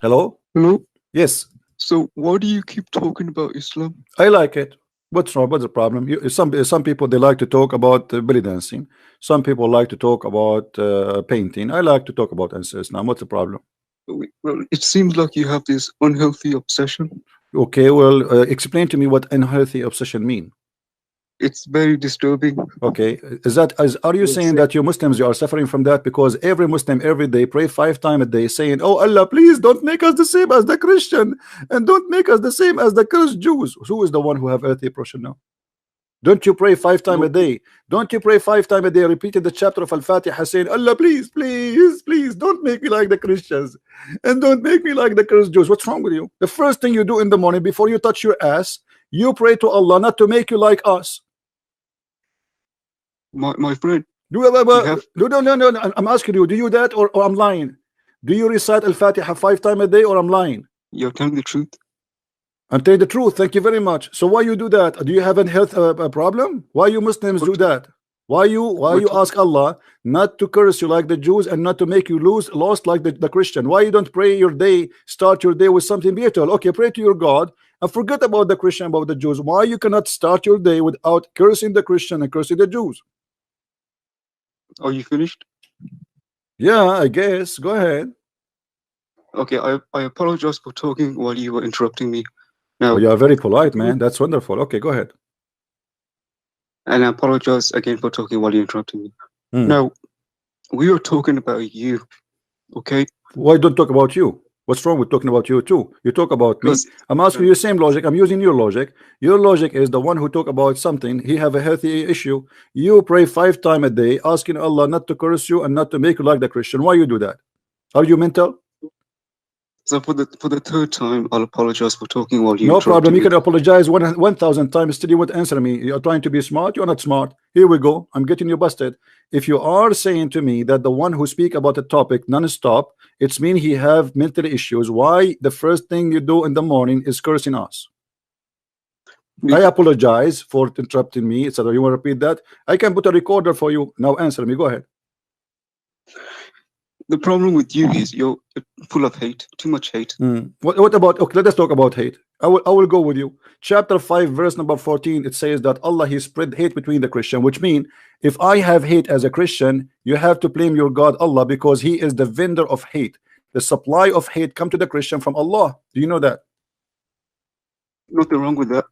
Hello? Hello? Yes, So why do you keep talking about Islam? I like it. What's wrong? What's the problem? Some people they like to talk about belly dancing. Some people like to talk about painting. I like to talk about Islam. What's the problem? Well, it seems like you have this unhealthy obsession. Okay, well, explain to me what unhealthy obsession mean. It's very disturbing. Okay, are you Let's saying say, that you Muslims you are suffering from that because every Muslim every day pray 5 times a day saying, "Oh Allah, please don't make us the same as the Christian and don't make us the same as the cursed Jews." Who is the one who have earthly oppression now? Don't you pray 5 times a no, day? Don't you pray 5 times a day, repeating the chapter of Al-Fatiha, saying, Allah, please, please, please, don't make me like the Christians and don't make me like the cursed Jews. What's wrong with you? The first thing you do in the morning before you touch your ass, you pray to Allah not to make you like us. my friend, Do you have, no, I'm asking you, do you that or I'm lying? Do you recite Al-Fatiha 5 times a day or I'm lying? you're telling the truth. I'm telling the truth. Thank you very much. So why you do that? Do you have a health problem? Why you Muslims do But, that? Why but you ask Allah not to curse you like the Jews and not to make you lost like the Christian? Why you don't pray your day, start your day with something beautiful? Okay, pray to your God and forget about the Christian, about the Jews. Why you cannot start your day without cursing the Christian and cursing the Jews? are you finished? Yeah, I guess. Go ahead. Okay, I apologize for talking while you were interrupting me. Oh, Now, you are very polite, man. That's wonderful. Okay, go ahead. and I apologize again for talking while you're interrupting me. Hmm. Now, we are talking about you, okay? Why don't talk about you? What's wrong with talking about you too? You talk about me. Because I'm asking you the same logic. I'm using your logic. Your logic is the one who talk about something. He have a healthy issue. You pray 5 times a day, asking Allah not to curse you and not to make you like the Christian. Why you do that? Are you mental? so for the third time, I'll apologize for talking while you No problem. interrupted You me. can apologize 1,000 times. Still, you won't answer me. You're trying to be smart. You're not smart. Here we go. I'm getting you busted. If you are saying to me that the one who speak about a topic non-stop, it's mean he have mental issues. Why the first thing you do in the morning is cursing us? I apologize for interrupting me, etc. You want to repeat that? I can put a recorder for you. Now answer me. Go ahead. The problem with you is you're full of hate, too much hate. What about, okay, let us talk about hate. I will go with you. Chapter 5 verse number 14, it says that Allah he spread hate between the Christian, which means if I have hate as a Christian, you have to blame your God Allah because he is the vendor of hate. The supply of hate come to the Christian from Allah. Do you know that? Nothing wrong with that.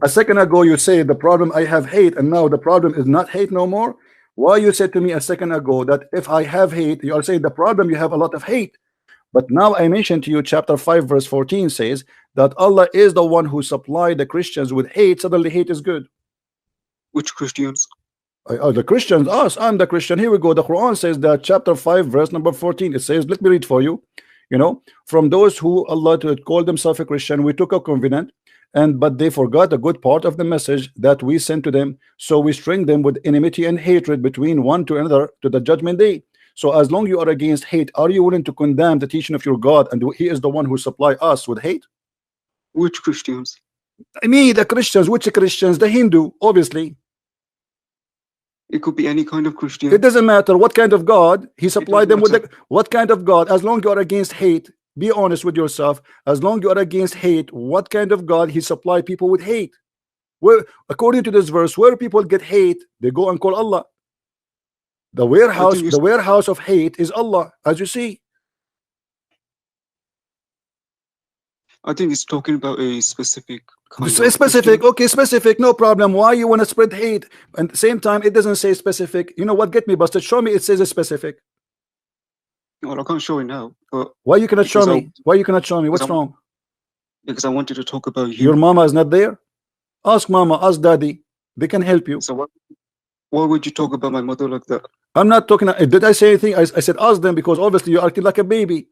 A second ago you say the problem I have hate, and now the problem is not hate no more. Why you said to me a second ago that if I have hate, you are saying the problem you have a lot of hate. But now I mentioned to you chapter 5 verse 14 says that Allah is the one who supplied the Christians with hate. Suddenly hate is good. Which Christians? The Christians, us, I'm the Christian. Here we go. The Quran says that chapter 5 verse number 14, it says, let me read for you. You know, from those who Allah to call themselves a Christian, we took a covenant, but they forgot a good part of the message that we sent to them, so we string them with enmity and hatred between one to another to the judgment day. So as long you are against hate, are you willing to condemn the teaching of your God, and he is the one who supply us with hate? Which Christians? Me, the Christians. Which Christians? The Hindu, obviously. It could be any kind of Christian. It doesn't matter what kind of God he supplied them with. matter. What kind of God? As long you are against hate, be honest with yourself. As long you are against hate, what kind of God he supply people with hate? Where, according to this verse, where people get hate, they go and call Allah. The warehouse of hate is Allah, as you see. I think it's talking about a specific kind of specific Christian. Okay, specific, no problem. Why you want to spread hate? And at the same time it doesn't say specific. You know what, get me busted. Show me it says a specific. Well, I can't show it now, but why you cannot show me? Why you cannot show me? What's wrong? Because I wanted to talk about you. Your mama is not there? Ask mama, ask daddy, they can help you. So why would you talk about my mother like that? I'm not talking. Did I say anything? I said ask them, because obviously you're acting like a baby.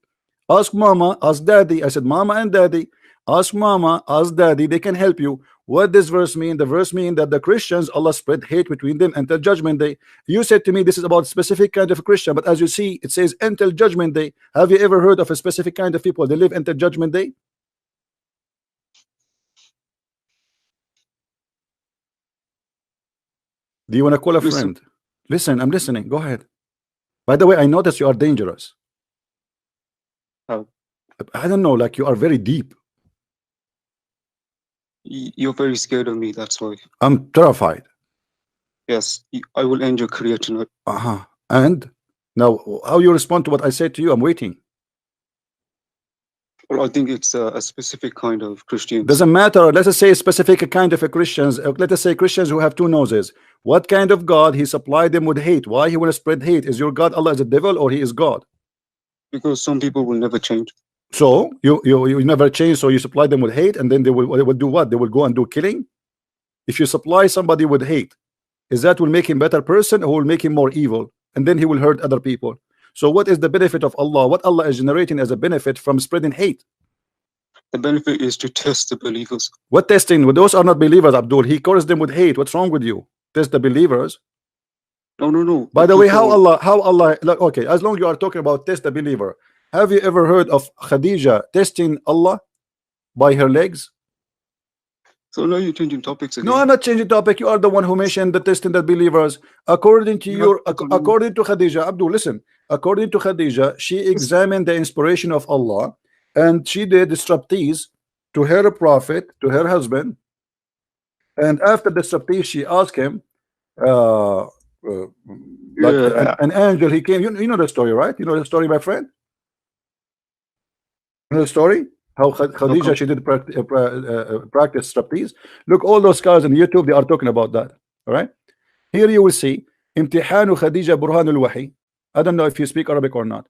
Ask mama, ask daddy. I said mama and daddy. Ask mama, ask daddy, they can help you. What does verse mean? The verse mean that the Christians, Allah spread hate between them until judgment day. You said to me this is about specific kind of a Christian, but as you see it says until judgment day. Have you ever heard of a specific kind of people they live until judgment day? Do you want to call a friend? Listen, I'm listening. Go ahead. By the way, I notice you are dangerous. How? I don't know, like you are very deep. You're very scared of me, that's why. I'm terrified. Yes, I will end your career tonight. And now, how you respond to what I said to you? I'm waiting. Well, I think it's a specific kind of Christians. Doesn't matter. Let us say a specific kind of a Christians. Let us say Christians who have two noses. What kind of God he supplied them with hate? Why he want to spread hate? Is your God Allah is a devil or he is God? Because some people will never change. So you never change. So you supply them with hate, and then they will do what? They will go and do killing. If you supply somebody with hate, is that will make him better person or will make him more evil? And then he will hurt other people. So what is the benefit of Allah? What Allah is generating as a benefit from spreading hate? The benefit is to test the believers. What testing? Well, those are not believers, Abdul. He cursed them with hate. What's wrong with you? Test the believers. No. By the way, how Allah like, okay, as long as you are talking about test the believer, have you ever heard of Khadija testing Allah by her legs? So now you're changing topics again. No, I'm not changing topic. You are the one who mentioned the testing the believers. According to according to Khadija, Abdul, listen. According to Khadija, she examined the inspiration of Allah, and she did striptease to her prophet, to her husband. And after the striptease, she asked him, an angel, he came. You know the story, right? You know the story, my friend. You know the story how Khadija she did practice striptease. Look, all those guys on YouTube, they are talking about that. All right, here you will see Imtihanu Khadija Burhanul Wahi. I don't know if you speak Arabic or not.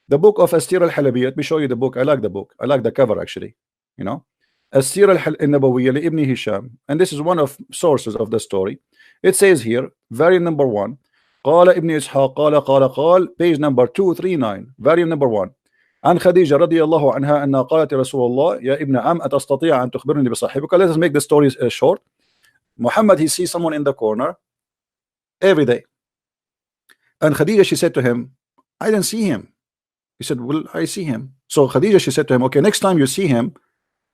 The book of Asir al-Halabi. Let me show you the book. I like the book. I like the cover actually. You know, Asir al-Nabawiyya li Ibn Hisham, and this is one of sources of the story. It says here, variant number 1, قال ابن إسحاق قال page number 239, variant number 1. عن خديجة رضي الله عنها أنها قالت رسول الله يا ابن عم أتستطيع أن تخبرني بصاحبك. Let us make the story short. Muhammad, he sees someone in the corner every day, and Khadija, she said to him, I didn't see him. He said, well, I see him. So Khadija, she said to him, okay, next time you see him,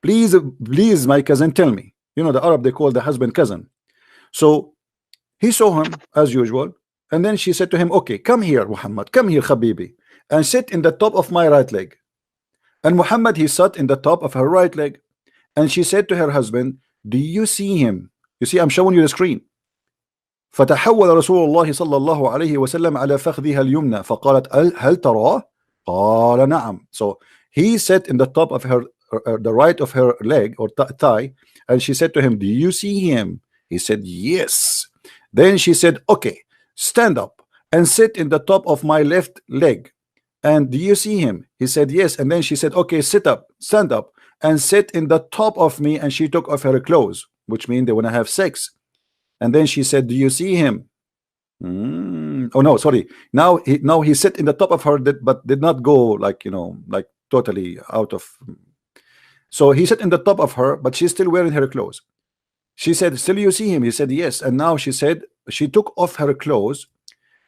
please my cousin, tell me. You know, the Arab, they call the husband cousin. So he saw him as usual, and then she said to him, okay, come here, Muhammad, come here, Habibi, and sit in the top of my right leg. And Muhammad, he sat in the top of her right leg, and she said to her husband, do you see him? You see, I'm showing you the screen. فتحول رسول الله صلى الله عليه وسلم على فخذها اليمنى فقالت هل تراه؟ قال نعم. So he sat in the top of her the right of her leg or thigh, and she said to him, do you see him? He said yes. Then she said, okay, stand up and sit in the top of my left leg, and do you see him? He said yes. And then she said, okay, sit up, stand up and sit in the top of me, and she took off her clothes, which means they want to have sex. And then she said, do you see him? Oh no, sorry. Now he sit in the top of her, but did not go like, you know, like totally out of. So he sat in the top of her, but she's still wearing her clothes. She said, still you see him? He said yes. And now she said she took off her clothes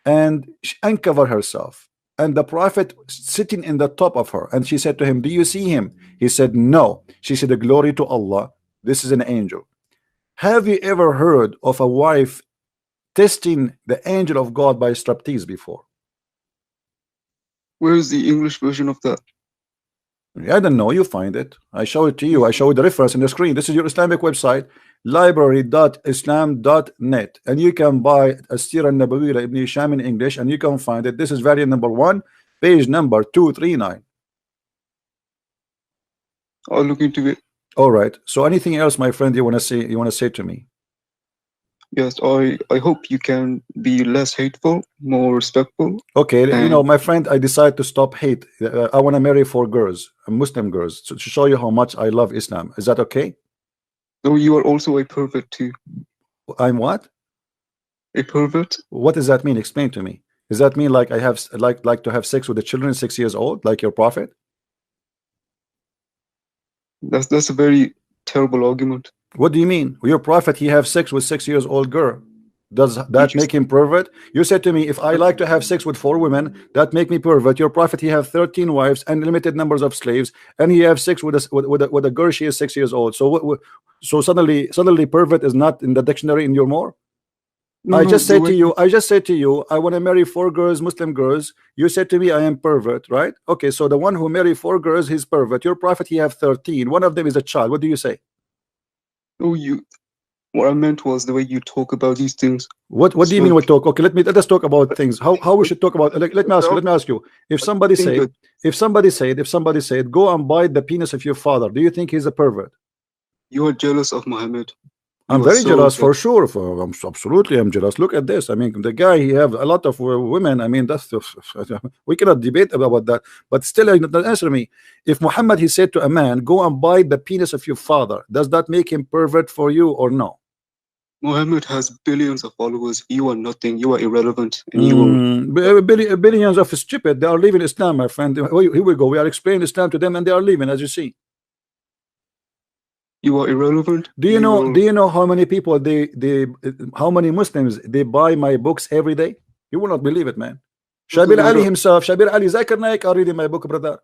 and uncovered herself, and the prophet sitting in the top of her, and she said to him, do you see him? He said no. She said, glory to Allah, this is an angel. Have you ever heard of a wife testing the angel of God by striptease before? Where is the English version of that? I don't know. You find it. I show it to you. I show the reference in the screen. This is your Islamic website, library.islam.net, and you can buy Asir al-Nabawiyya Ibn Hisham in English, and you can find it. This is variant number 1, page number 239. I'll look into it. All right. So anything else, my friend, you want to say? You want to say to me? Yes, I hope you can be less hateful, more respectful. Okay, you know, my friend, I decided to stop hate. I want to marry 4 girls, Muslim girls, to show you how much I love Islam. Is that okay? So you are also a pervert too. I'm what? A pervert? What does that mean? Explain to me. Does that mean like I have like to have sex with the children 6 years old, like your prophet? That's a very terrible argument. What do you mean? Your prophet, he have sex with 6 years old girl. Does that make him pervert? You said to me, if I like to have sex with 4 women, that make me pervert. Your prophet, he have 13 wives and limited numbers of slaves, and he have sex with a girl, she is 6 years old. So so suddenly pervert is not in the dictionary in your more? No, I no, just the said way to you, I want to marry 4 girls, Muslim girls. You said to me, I am pervert, right? Okay, so the one who married 4 girls, he's pervert. Your prophet, he have 13. One of them is a child. What do you say? oh, what I meant was the way you talk about these things. What do It's you mean not we talk? Okay, let us talk about things. How we should talk about. Let me ask you. I Let me ask you. If somebody think said, that go and bite the penis of your father, do you think he's a pervert? you are jealous of Muhammad. I'm You are very so jealous for jealous. sure. Absolutely, I'm jealous. Look at this. I mean, the guy, he have a lot of women. I mean, that's we cannot debate about that. But still, answer me. If Muhammad, he said to a man, go and bite the penis of your father, does that make him pervert for you or no? Muhammad has billions of followers. You are nothing. You are irrelevant, and you will. Billions of stupid. They are leaving Islam, my friend. Here we go. We are explaining Islam to them, and they are leaving, as you see. You are irrelevant. Do you You know? will. Do you know how many people how many Muslims they buy my books every day? You will not believe it, man. Doesn't Shabir Ali matter. himself, Shabir Ali Zakir Naik are reading my book, brother.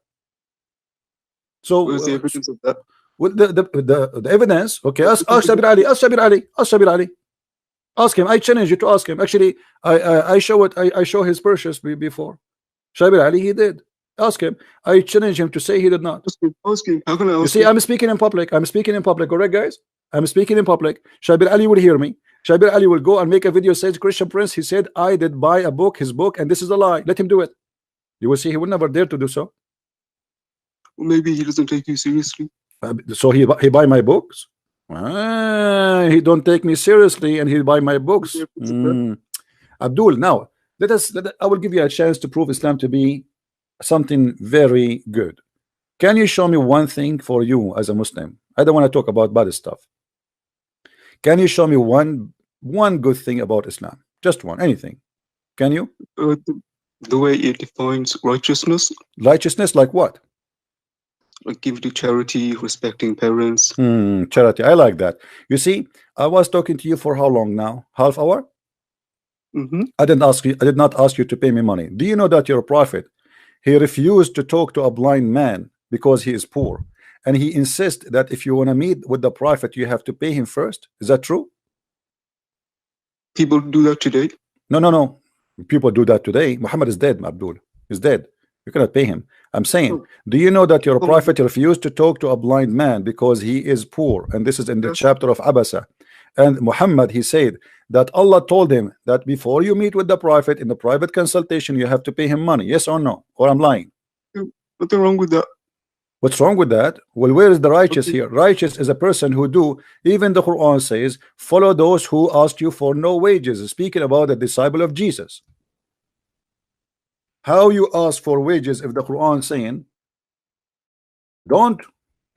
Where's the So, evidence of that? with the evidence, okay, Where's ask the Shabir evidence? Ali, ask Shabir Ali, ask Shabir Ali, ask him. I challenge you to ask him. Actually, I show it. I show his purchase before. Shabir Ali, he did. Ask him. I challenge him to say he did not. Ask him. How can I You ask see, him? I'm speaking in public. I'm speaking in public. Correct, guys? I'm speaking in public. Shabir Ali will hear me. Shabir Ali will go and make a video. Says Christian Prince. He said I did buy a book, his book, and this is a lie. Let him do it. You will see he will never dare to do so. Or maybe he doesn't take you seriously. So he buy my books. He don't take me seriously, and he buy my Where's the books. evidence of that? Abdul, now I will give you a chance to prove Islam to be something very good. Can you show me one thing for you as a Muslim? I don't want to talk about bad stuff. Can you show me one good thing about Islam? Just one, anything. Can you? The way it defines righteousness, Righteousness, like what? like giving to charity, respecting parents. Charity. I like that. You see, I was talking to you for how long now? Half hour? Mm-hmm. I did not ask you to pay me money. Do you know that your prophet, he refused to talk to a blind man because he is poor, and he insists that if you want to meet with the prophet, you have to pay him first? Is that true? People do that today. No. People do that today. Muhammad is dead, Abdul. He's dead. You cannot pay him. I'm saying, Oh, do you know that your oh, prophet refused to talk to a blind man because he is poor? And this is in the yes. chapter of Abasa. And Muhammad, he said that Allah told him that before you meet with the prophet in the private consultation, you have to pay him money. Yes or no? Or I'm lying? Nothing wrong with that. What's wrong with that? Well, where is the righteous Okay. here? Righteous is a person who do, even the Quran says, follow those who asked you for no wages, speaking about the disciple of Jesus. How you ask for wages if the Quran saying don't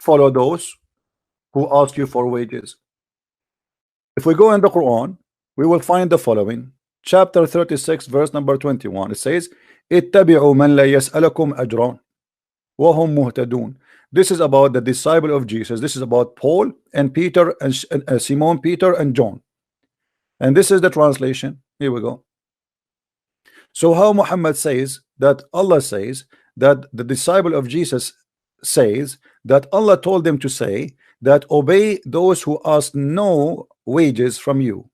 follow those who ask you for wages? If we go in the Quran, we will find the following. Chapter 36, verse number 21. It says, اتبعوا من لا يسألكم أجرا وهم مهتدون. This is about the disciple of Jesus. This is about Paul and Peter and Simon Peter and John. And this is the translation. Here we go. So how Muhammad says that Allah says that the disciple of Jesus says that Allah told them to say that obey those who ask no wages from you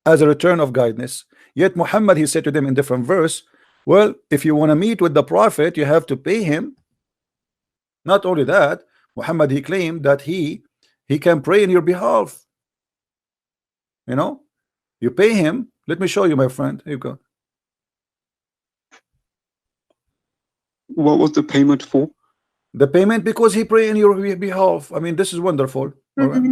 as a return of kindness. Yet Muhammad, he said to them in different verse, well, if you want to meet with the prophet, you have to pay him. Not only that, Muhammad, he claimed that he can pray in your behalf. You know, you pay him. Let me show you, my friend. Here you go. What was the payment for? The payment because he pray in your behalf. I mean, this is wonderful. All right.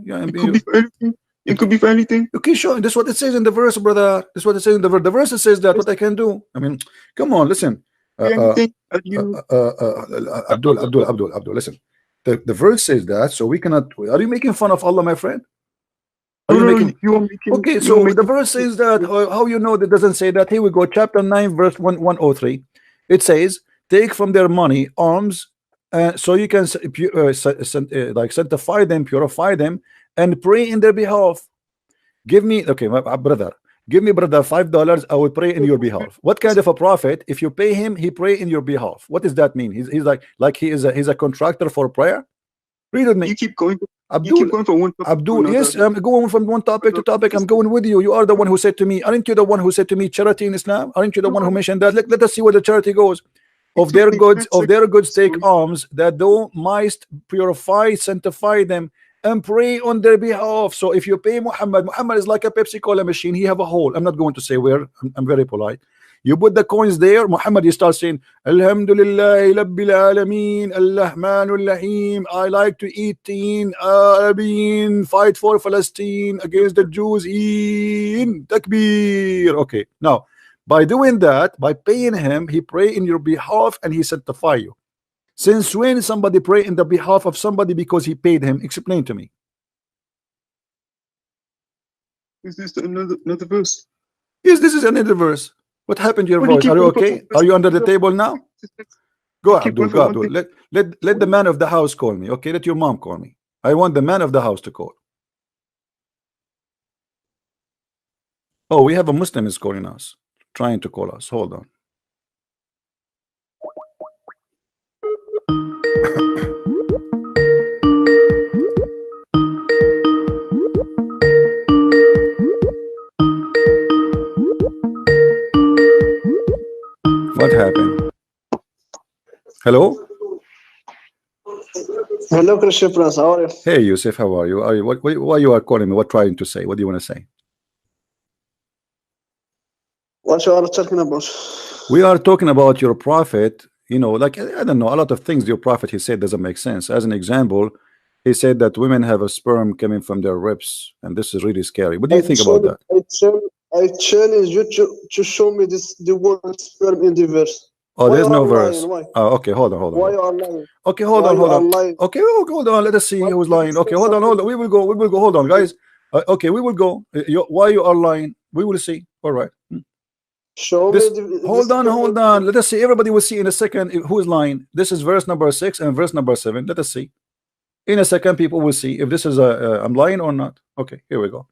Yeah, It could be for anything. It could be for anything. Okay, sure. This is what it says in the verse, brother. This is what it says in the verse. The verse says that what I can do. I mean, come on, listen. Anything that you. Abdul, listen. The verse says that, so we cannot. Are you making fun of Allah, my friend? Are No, you no, making? you are making. Okay, you are so making, the verse says that. How you know that doesn't say that? Here we go. Chapter 9, verse 103. It says, "Take from their money alms, so you can like sanctify them, purify them, and pray in their behalf. Give me, okay, my brother. Give me, brother, $5. I will pray in your behalf." What kind of a prophet? If you pay him, he pray in your behalf. What does that mean? He's like he's a contractor for prayer. Read with me. You keep going to You keep Abdul, going from one topic to Abdul, another. yes, I'm going from one topic to topic. I'm going with you. You are the one who said to me, aren't you the one who said to me charity in Islam? Aren't you the one who mentioned that? Let us see where the charity goes. Of their goods take alms, that thou mightst purify, sanctify them, and pray on their behalf. So if you pay Muhammad, Muhammad is like a Pepsi Cola machine. He have a hole. I'm not going to say where. I'm very polite. You put the coins there, Muhammad, you start saying, Alhamdulillah, Rabbil Alameen, Al-Rahmanul Rahim. I like to eat teen, fight for Palestine against the Jews. Takbir. Okay, now, by doing that, by paying him, he pray in your behalf and he sanctify you. Since when somebody pray in the behalf of somebody because he paid him? Explain to me. Is this another verse? Yes, this is another verse. What happened to your Well, you voice? keep Are you going okay? from Are you under the verse- table now? Go, You keep Abdul. going Go, from one Abdul. Let the man of the house call me. Okay, let your mom call me. I want the man of the house to call. Oh, we have a Muslim is calling us, trying to call us. Hold on. What happened? Hello? Hello, Christian Prince. How are you? Hey, Yusuf, how are you? Why you are calling me? What trying to say? What do you want to say? What you are talking about? We are talking about your prophet. You know, like I don't know, a lot of things your prophet he said doesn't make sense. As an example, he said that women have a sperm coming from their ribs, and this is really scary. What do you think about that? I challenge you to show me the word sperm in the verse. Oh, Why there's you no are verse. lying? Why? Oh, okay, hold on. Why you are lying? Okay, hold Why on. you are Okay, lying? hold on. Let us see Why who's did you lying. say Okay, hold on. something? We will go. Hold on, guys. Okay, we will go. Why you are lying? We will see. All right. Show This. me the Hold sperm. on. Let us see. Everybody will see in a second who is lying. This is verse number 6 and verse number 7. Let us see. In a second, people will see if this is I'm lying or not. Okay, here we go.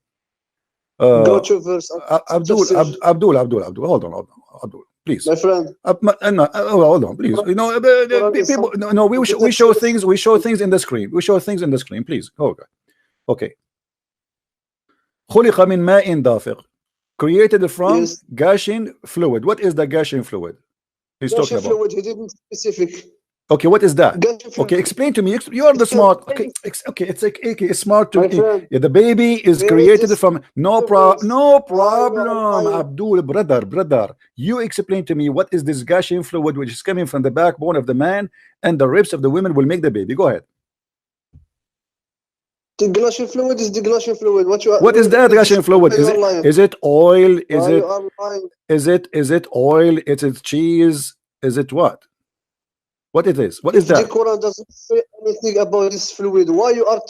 Go to verse. Abdul. Hold on, Abdul, please. My friend. Hold on, please. You know, people. No, we show things. We show things in the screen. We show things in the screen, please. Okay. خلق من ماء دافق. Created from gushing fluid. What is the gushing fluid he's talking about? Fluid, he didn't specific. Okay, what is that? Okay, explain to me. You are the smart. Okay, it's like it's smart to me. Yeah, the baby is created from no problem. Abdul, brother, you explain to me what is this gushing fluid which is coming from the backbone of the man and the ribs of the women will make the baby. Go ahead. The gushing fluid is the gushing fluid. What is that gushing fluid? Is it oil? Is it oil? Is it cheese? Is it what? What it is? What is that? The Quran doesn't say anything about this fluid. Why you are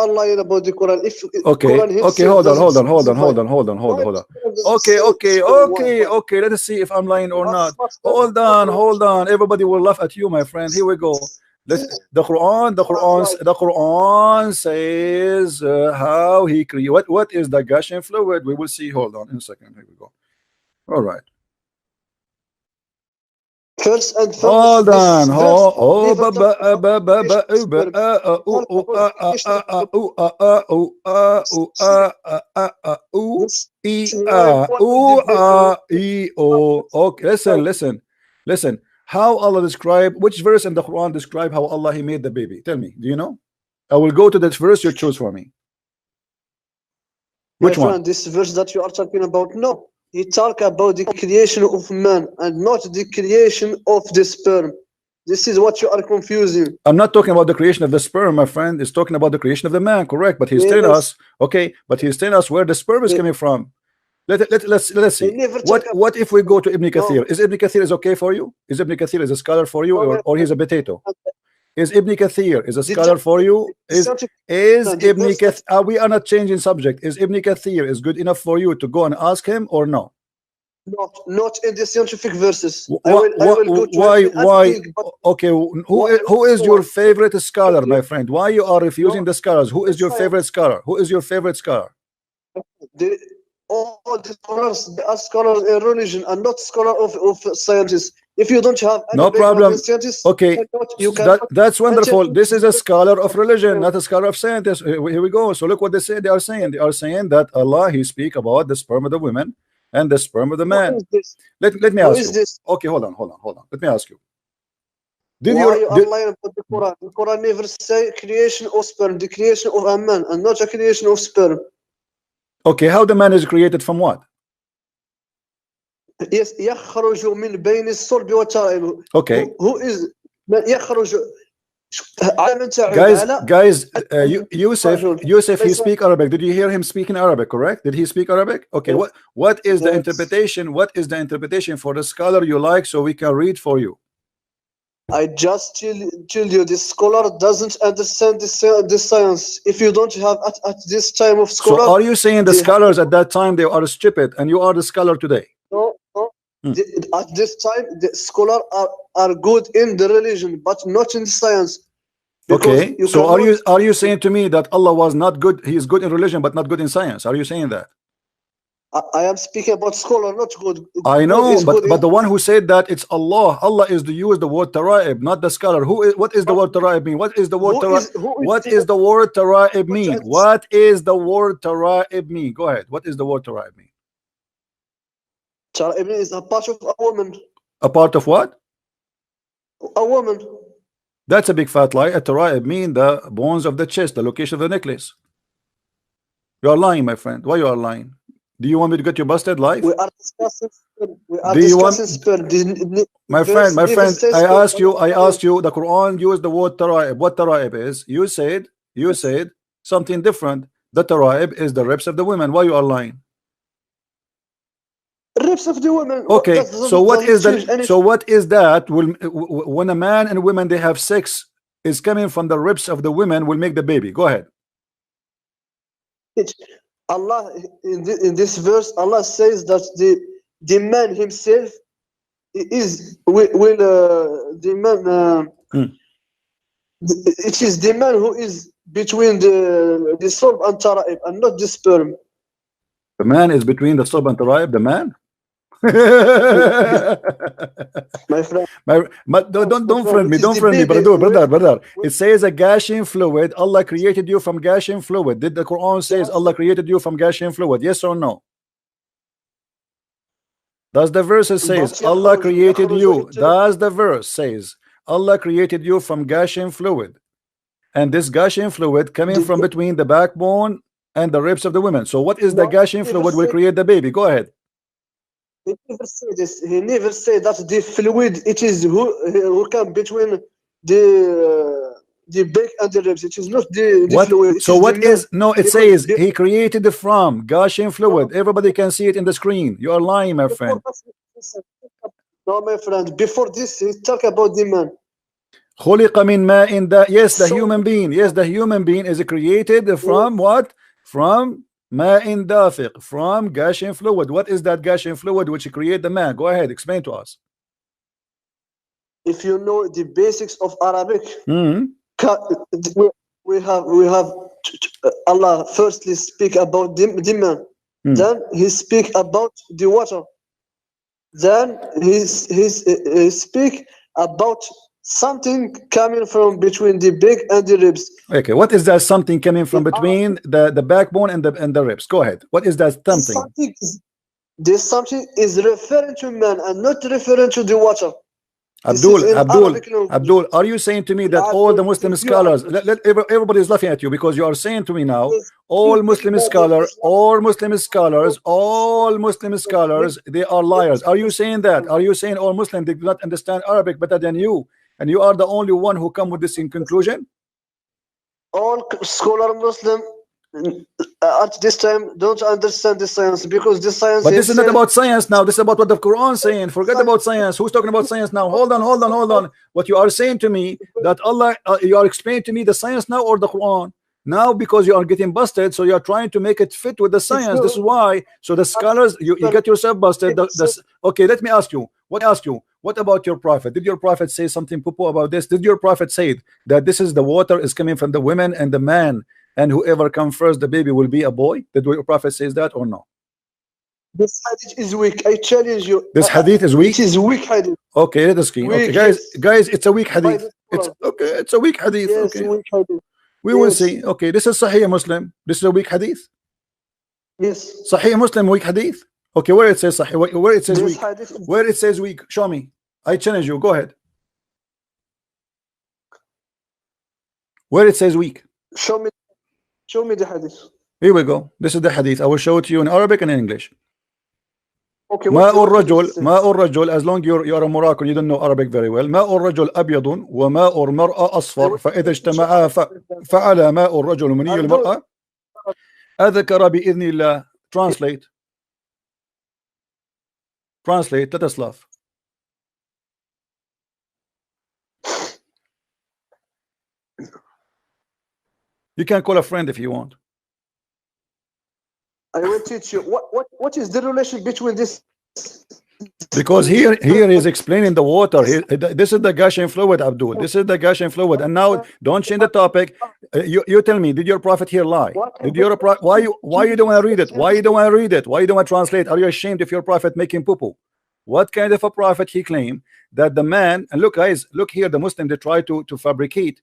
lying about the Quran? If hold on. Okay. Let us see if I'm lying or not. Hold on. Everybody will laugh at you, my friend. Here we go. The Quran says how he created. What is the gushing fluid? We will see. Hold on in a second. Here we go. All right. First and foremost, hold on. Okay, listen. How Allah describe, which verse in the Quran describe how Allah he made the baby? Tell me, do you know? I will go to that verse you choose for me. Which one? This verse that you are talking about, no. He talk about the creation of man and not the creation of the sperm. This is what you are confusing. I'm not talking about the creation of the sperm, my friend. It's talking about the creation of the man, correct? But he's telling us, okay, but he's telling us where the sperm is coming from. Let's see. What if we go to Ibn Kathir? Is Ibn Kathir is okay for you? Is Ibn Kathir is a scholar for you, or he's a potato? Is Ibn Kathir is a scholar for you? Is Ibn Kathir? We are not changing subject. Is Ibn Kathir is good enough for you to go and ask him or no? Not in the scientific verses. Why? Okay, who is your favorite scholar, my friend? Why you are refusing the scholars? Who is your favorite scholar? Who is your favorite scholar? All the scholars, they are scholars in religion and not scholars of sciences. If you don't have any No problem. scientists, Okay, you cannot that's wonderful. mention- This is a scholar of religion, not a scholar of scientists. Here we go. So look what they say. They are saying that Allah, he speak about the sperm of the women and the sperm of the Who man. is this? Let me Who ask is you. this? Okay, hold on. Let me ask you. Did Why you you are lying about the Quran? The Quran never say creation of sperm, the creation of a man, and not a creation of sperm. okay? How the man is created from what? Yes, يخرج من بين الصلب والترائب. Okay, Who is من يخرج على من تعود guys, على Yusuf, he speak Arabic. Did you hear him speaking Arabic? Correct? Did he speak Arabic? Okay. Yes. What is the Yes. interpretation? What is the interpretation for the scholar you like, so we can read for you? I just tell you, this scholar doesn't understand this science. If you don't have at this time of scholar, So are you saying the they scholars at that time they are stupid, and you are the scholar today? no. Hmm. At this time, the scholar are good in the religion, but not in the science. Because Okay. you So cannot- are you saying to me that Allah was not good? He is good in religion, but not good in science. Are you saying that? I am speaking about scholar, not good. I Good know, is good but in- the one who said that it's Allah. Allah is the use the word tara'ib, not the scholar. What is the word tara'ib mean? What is the word what is the word tara'ib mean? What is the word tara'ib mean? Go ahead. What is the word tara'ib mean? Shari'a is a part of a woman. A part of what? A woman. That's a big fat lie. A tara'ib mean the bones of the chest, the location of the necklace. You are lying, my friend. Why you are lying? Do you want me to get you busted live? We are discussing sperm. We are Do you want- discussing sperm. My Verse friend, never says I sperm. asked you, the Quran used the word tara'ib. What tara'ib is? You said something different. The tara'ib is the ribs of the women. Why you are lying? Ribs of the women. Okay, That doesn't- so what doesn't is change that? anything. So what is that? When a man and women they have sex, is coming from the ribs of the women will make the baby. Go ahead. Allah in this verse, Allah says that the man himself will the man. Hmm. It is the man who is between the sulb and tara'ib, and not the sperm. The man is between the sub and the rib. The man. My friend. But don't friend me, It is don't the friend me, baby brother. It says a gashing fluid. Allah created you from gashing fluid. Did the Quran says Allah created you from gashing fluid? Yes or no? Does the verse says Allah created you? Does the verse says Allah created you from gashing fluid? And this gashing fluid coming from between the backbone and the ribs of the women. So what is the gashing fluid will create the baby? Go ahead. He never said this. He never said that the fluid it is who come between the back and the ribs. It is not the What? fluid. It So is what the is no? It because says the- he created the from gushing fluid. Everybody can see it in the screen. You are lying, my friend. No, my friend. Before this, he talk about the man. خُلِقَ مِن مَاءٍ دَافِقٍ. Yes, the So- human being. Yes, the human being is created from what? From ماء دافق, from gushing fluid. What is that gushing fluid which create the man? Go ahead, explain to us. If you know the basics of Arabic, Mhm. we have Allah firstly speak about the man, then he speak about the water, then he speak about something coming from between the back and the ribs. Okay, what is that something coming from between the backbone and the ribs? Go ahead. What is that something? This something is referring to man and not referring to the water. Abdul, are you saying to me that all the Muslim scholars, everybody is laughing at you because you are saying to me now, all Muslim scholars, they are liars. Are you saying that? Are you saying all Muslims they do not understand Arabic better than you, and you are the only one who come with this in conclusion? All scholar Muslim at this time don't understand the science because the science. But this is not about science now. This is about what the Quran is saying. Forget about science. Who's talking about science now? Hold on. What you are saying to me that Allah, you are explaining to me the science now or the Quran now, because you are getting busted. So you are trying to make it fit with the science. This is why. So the scholars, you get yourself busted. Okay, let me ask you. What about your prophet? Did your prophet say something poo-poo about this? Did your prophet say that this is the water is coming from the women and the man, and whoever comes first, the baby will be a boy? Did your prophet says that or no? This hadith is weak. I challenge you. This hadith is weak. It is weak hadith. Okay, let us see. Okay, Weak, guys, yes. it's a weak By hadith. the It's scholars. okay. It's a weak hadith. Yes, Okay, weak hadith. we will Yes. see. Okay, this is Sahih Muslim. This is a weak hadith. Yes. Sahih Muslim weak hadith. Okay, where it says Sahih, where it says This weak, hadith is where it says weak, show me. I challenge you. Go ahead. Where it says weak. show me the hadith. Here we go. This is the hadith. I will show it to you in Arabic and in English. Okay, ماء what الرجل does it say? ماء الرجل, as long you're a Moroccan, you don't know Arabic very well. ماء الرجل أبيض وماء المرأة أصفر فإذا اجتمعا فعل ماء الرجل مني المرأة أذكر بإذن الله. Translate. Let us laugh. You can call a friend if you want. I will teach you. What is the relation between this? Because here he's explaining the water. This is the gushing fluid, Abdul. This is the gushing fluid. And now don't change the topic. You tell me, did your prophet here lie? Did your why you don't want to read it? Why you don't want to read it? Why you don't want to translate? Are you ashamed of your prophet making poo-poo? What kind of a prophet he claimed that the man, and look guys, look here, the Muslim, they try to fabricate.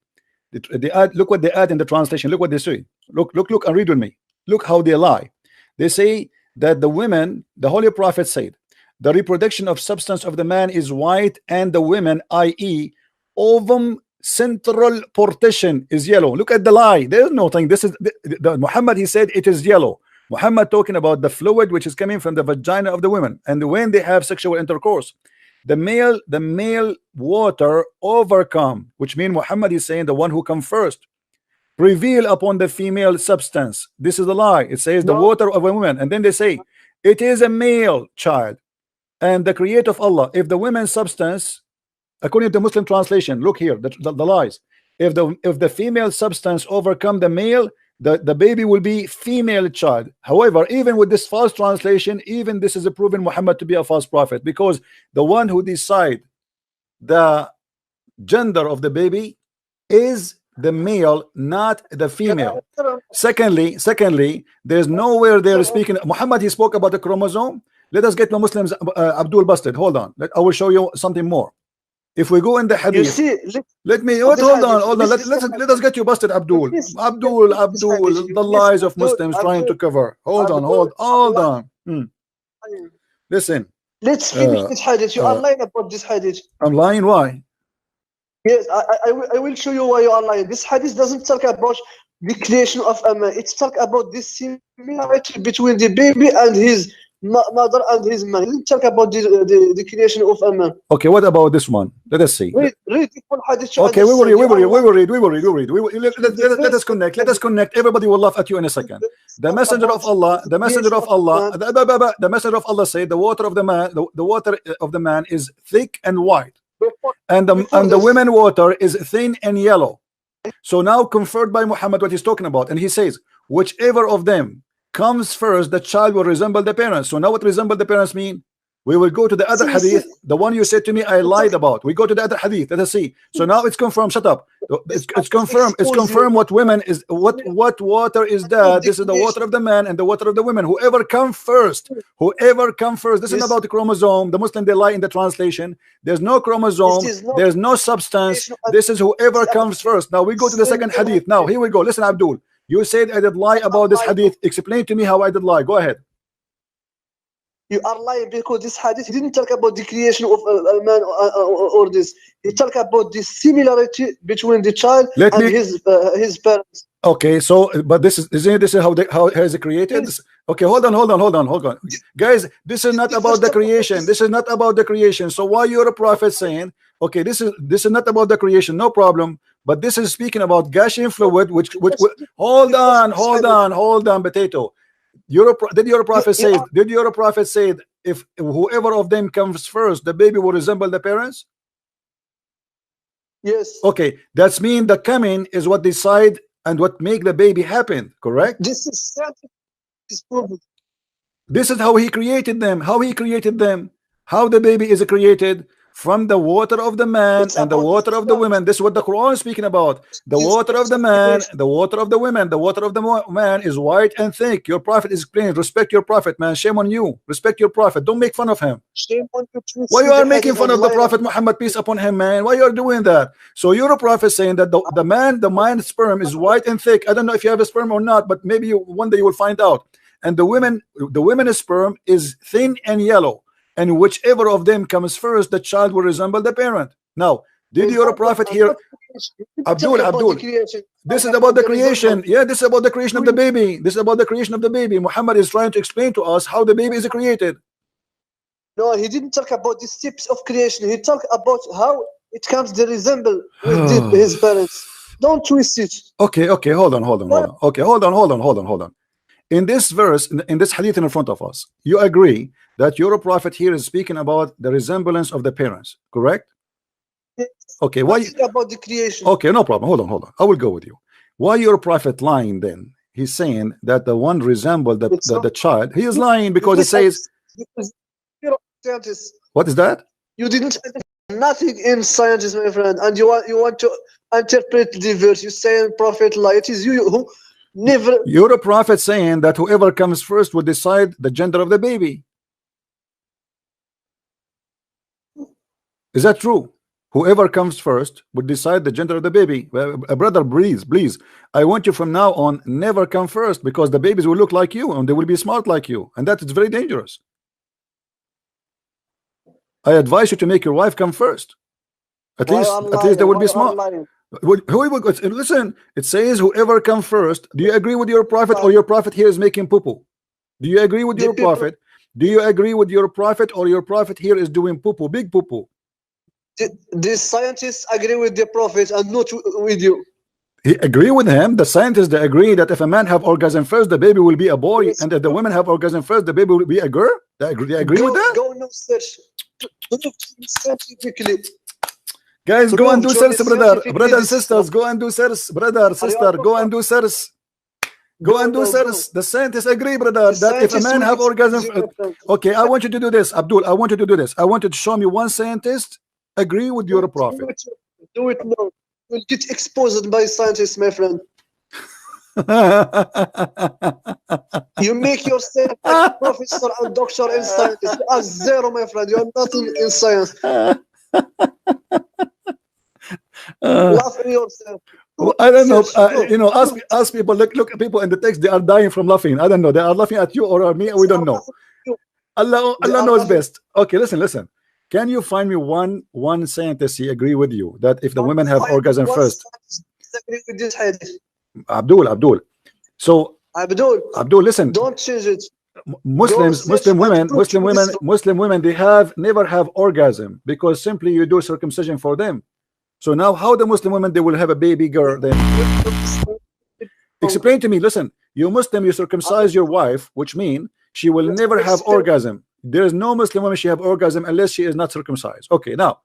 They add, look what they add in the translation. Look what they say. Look and read with me. Look how they lie. They say that the women, the Holy Prophet said, the reproduction of substance of the man is white, and the women, i.e., ovum central partition, is yellow. Look at the lie. There is no thing. This is the Muhammad. He said it is yellow. Muhammad talking about the fluid which is coming from the vagina of the women, and when they have sexual intercourse, the male water overcome, which means Muhammad is saying the one who come first prevail upon the female substance. This is a lie. It says the water of a woman, and then they say it is a male child and the creator of Allah. If the women's substance, according to Muslim translation, look here, the lies. If the female substance overcome the male, the baby will be female child. However, even with this false translation, even this is a proven Muhammad to be a false prophet, because the one who decide the gender of the baby is the male, not the female. Secondly, there's nowhere they're speaking. Muhammad, he spoke about the chromosome. Let us get the Muslims Abdul busted. Hold on. I will show you something more. If we go in the hadith, let us get you busted, Abdul. The lies of Muslims trying to cover. Hold on. Listen. Let's finish this hadith. You are lying about this hadith. I'm lying. Why? Yes, I will show you why you are lying. This hadith doesn't talk about the creation of a man. It's talk about this similarity between the baby and his mother and his man. Let's talk about the creation of a man. Okay, what about this one? Let us see. Read the full hadith. Okay, we will read. Let us connect. Everybody will laugh at you in a second. The messenger of Allah said the water of the man is thick and white, and the women water is thin and yellow. So now conferred by Muhammad what he's talking about, and he says whichever of them comes first, the child will resemble the parents. So now what resemble the parents mean? We will go to the other hadith, the one you said to me I lied about. We go to the other hadith. Let us see. So now it's confirmed. Shut up. It's confirmed. It's confirmed what women is, what water is that. This is the water of the man and the water of the women. Whoever come first. This is not about the chromosome. The Muslim, they lie in the translation. There's no chromosome. There's no substance. This is whoever comes first. Now we go to the second hadith. Now here we go. Listen, Abdul. You said I did lie about this hadith. Explain to me how I did lie. Go ahead. You are lying because this hadith didn't talk about the creation of a man or this. He talked about the similarity between the child and his parents. Okay, so but this is how is it created? Yes. Okay, hold on, guys. This is not about the creation. This is not about the creation. So why you're a prophet saying, okay, this is not about the creation? No problem. But this is speaking about gushing fluid. Which hold on, potato. Did your prophet say if whoever of them comes first, the baby will resemble the parents? Yes. Okay, that's mean the coming is what decide and what make the baby happen, correct? This is proven. This is how he created them. How the baby is created from the water of the man It's and the about water of the women. This is what the Quran is speaking about. The water of the man, the water of the women, the water of the man is white and thick. Your prophet is clean. Respect your prophet, man. Shame on you. Respect your prophet. Don't make fun of him. Shame on you. Why you are making fun of the Prophet Muhammad, peace upon him, man? Why you are doing that? So you're a prophet saying that the man's sperm is white and thick. I don't know if you have a sperm or not, but maybe one day you will find out. And the women's sperm is thin and yellow. And whichever of them comes first, the child will resemble the parent. Now, did your prophet here, Abdul, this is about the creation. Yeah, this is about the creation of the baby. This is about the creation of the baby. Muhammad is trying to explain to us how the baby is created. No, he didn't talk about the steps of creation. He talked about how it comes to resemble with his parents. Don't twist it. Okay, hold on. Okay, hold on. In this verse, in this hadith in front of us, you agree that your prophet here is speaking about the resemblance of the parents, correct? Yes. Okay, why about the creation? Okay, no problem. Hold on. I will go with you. Why your prophet lying then? He's saying that the one resembled the child. He is lying because it says. What is that? You didn't nothing in science, my friend, and you want to interpret the verse. You say prophet lie. It is you who never. You're a prophet saying that whoever comes first will decide the gender of the baby. Is that true? Whoever comes first would decide the gender of the baby. Brother, please. I want you from now on never come first, because the babies will look like you and they will be smart like you, and that is very dangerous. I advise you to make your wife come first. At least they will be smart. Listen, it says whoever comes first. Do you agree with your prophet, or your prophet here is making poo-poo? Do you agree with your prophet? Do you agree with your prophet, or your prophet here is doing poo-poo, big poo-poo? The scientists agree with the prophet and not with you. He agree with him. The scientists, they agree that if a man have orgasm first, the baby will be a boy, and if the women have orgasm first, the baby will be a girl. They agree with that? Go no search. Scientifically. Guys, go and do search, brother and sisters. Go and do search, brother, sister. Go and do search. Go and do search. The scientists agree, brother, that if a man have orgasm, okay, I want you to do this, Abdul. I want you to do this. I want you to show me one scientist agree with your prophet. Do it now. You'll get exposed by scientists, my friend. You make yourself a professor and doctor in science. You are zero, my friend. You are nothing in science. Laugh at yourself. I don't know. Ask people. Look at people in the text. They are dying from laughing. I don't know. They are laughing at you or at me. We don't know. Allah knows best. Okay, listen. Can you find me one scientist he agree with you that if the women have orgasm first? Abdul. So Abdul, listen. Don't change it. Muslim women, they never have orgasm because simply you do circumcision for them. So now how the Muslim women, they will have a baby girl then? Explain to me. Listen, you Muslim, you circumcise your wife, which means she will never have orgasm. There is no Muslim woman she have orgasm unless she is not circumcised. Okay, now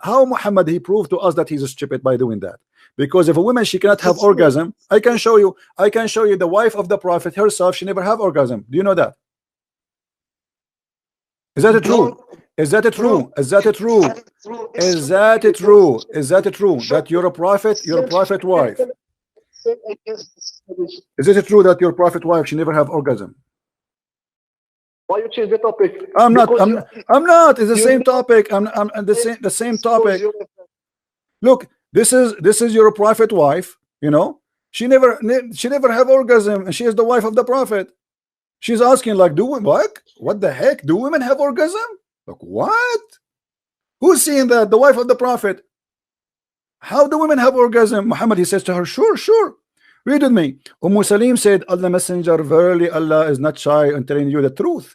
how Muhammad he proved to us that he's stupid by doing that? Because if a woman she cannot have orgasm, I can show you the wife of the prophet herself, she never have orgasm. Do you know that? Is that true? Is that true? That you're a prophet, your prophet wife? Is it true that your prophet wife she never have orgasm? Why you change the topic? I'm not. It's the same topic. I'm the same topic. Look, this is your prophet wife. You know, she never have orgasm, and she is the wife of the prophet. She's asking like, what the heck? Do women have orgasm? Like what? Who's seeing that? The wife of the prophet. How do women have orgasm? Muhammad he says to her, sure. Read with me. Salim said, Allah Messenger, verily Allah is not shy in telling you the truth.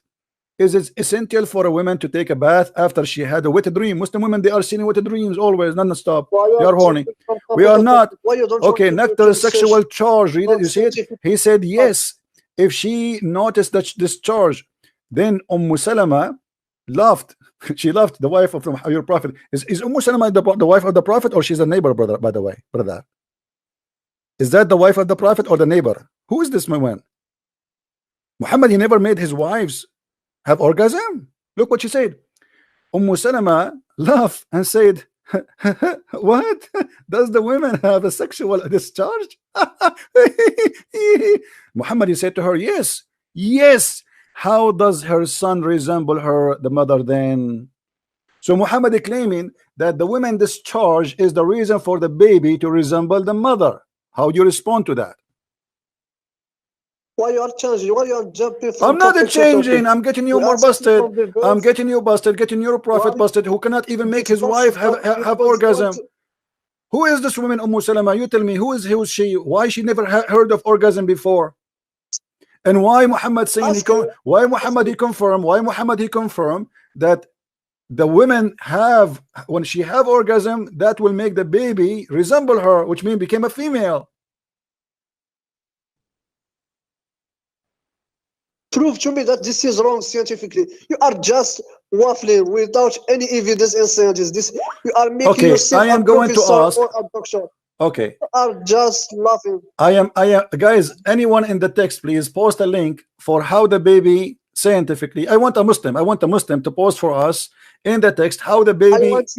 Is it essential for a woman to take a bath after she had a wet dream? Muslim women, they are seeing wet dreams always, non-stop. They are horny. We are not. Okay, nectar sexual charge. Read it. You see it? He said yes. If she noticed that this charge, then Salama laughed. She laughed. The wife of your prophet. Is Salama the wife of the prophet, or she's a neighbor, brother? By the way, brother. Is that the wife of the prophet or the neighbor? Who is this man? Muhammad, he never made his wives have orgasm. Look what she said. Salama laughed and said, what? Does the woman have a sexual discharge? Muhammad, he said to her, yes, yes. How does her son resemble her, the mother, then? So Muhammad is claiming that the woman discharge is the reason for the baby to resemble the mother. How do you respond to that? Why you are changing? Why you are jumping from I'm not topic to changing. topic? I'm getting you We more are starting busted. from the I'm verse. getting you busted. Getting your prophet Why busted, who cannot even make this his wife verse have have because you want orgasm. to- Who is this woman, Salama? You tell me, who is she? Why she never heard of orgasm before? And why Muhammad saying ask her. why Muhammad he confirmed that the women have, when she have orgasm, that will make the baby resemble her, which means became a female. Prove to me that this is wrong scientifically. You are just waffling without any evidence in science. This you are making Okay, yourself I am a going to professor ask. or a doctor. Okay, You are just laughing. I am guys, anyone in the text, please post a link for how the baby scientifically. I want a Muslim to post for us in the text how the baby. I want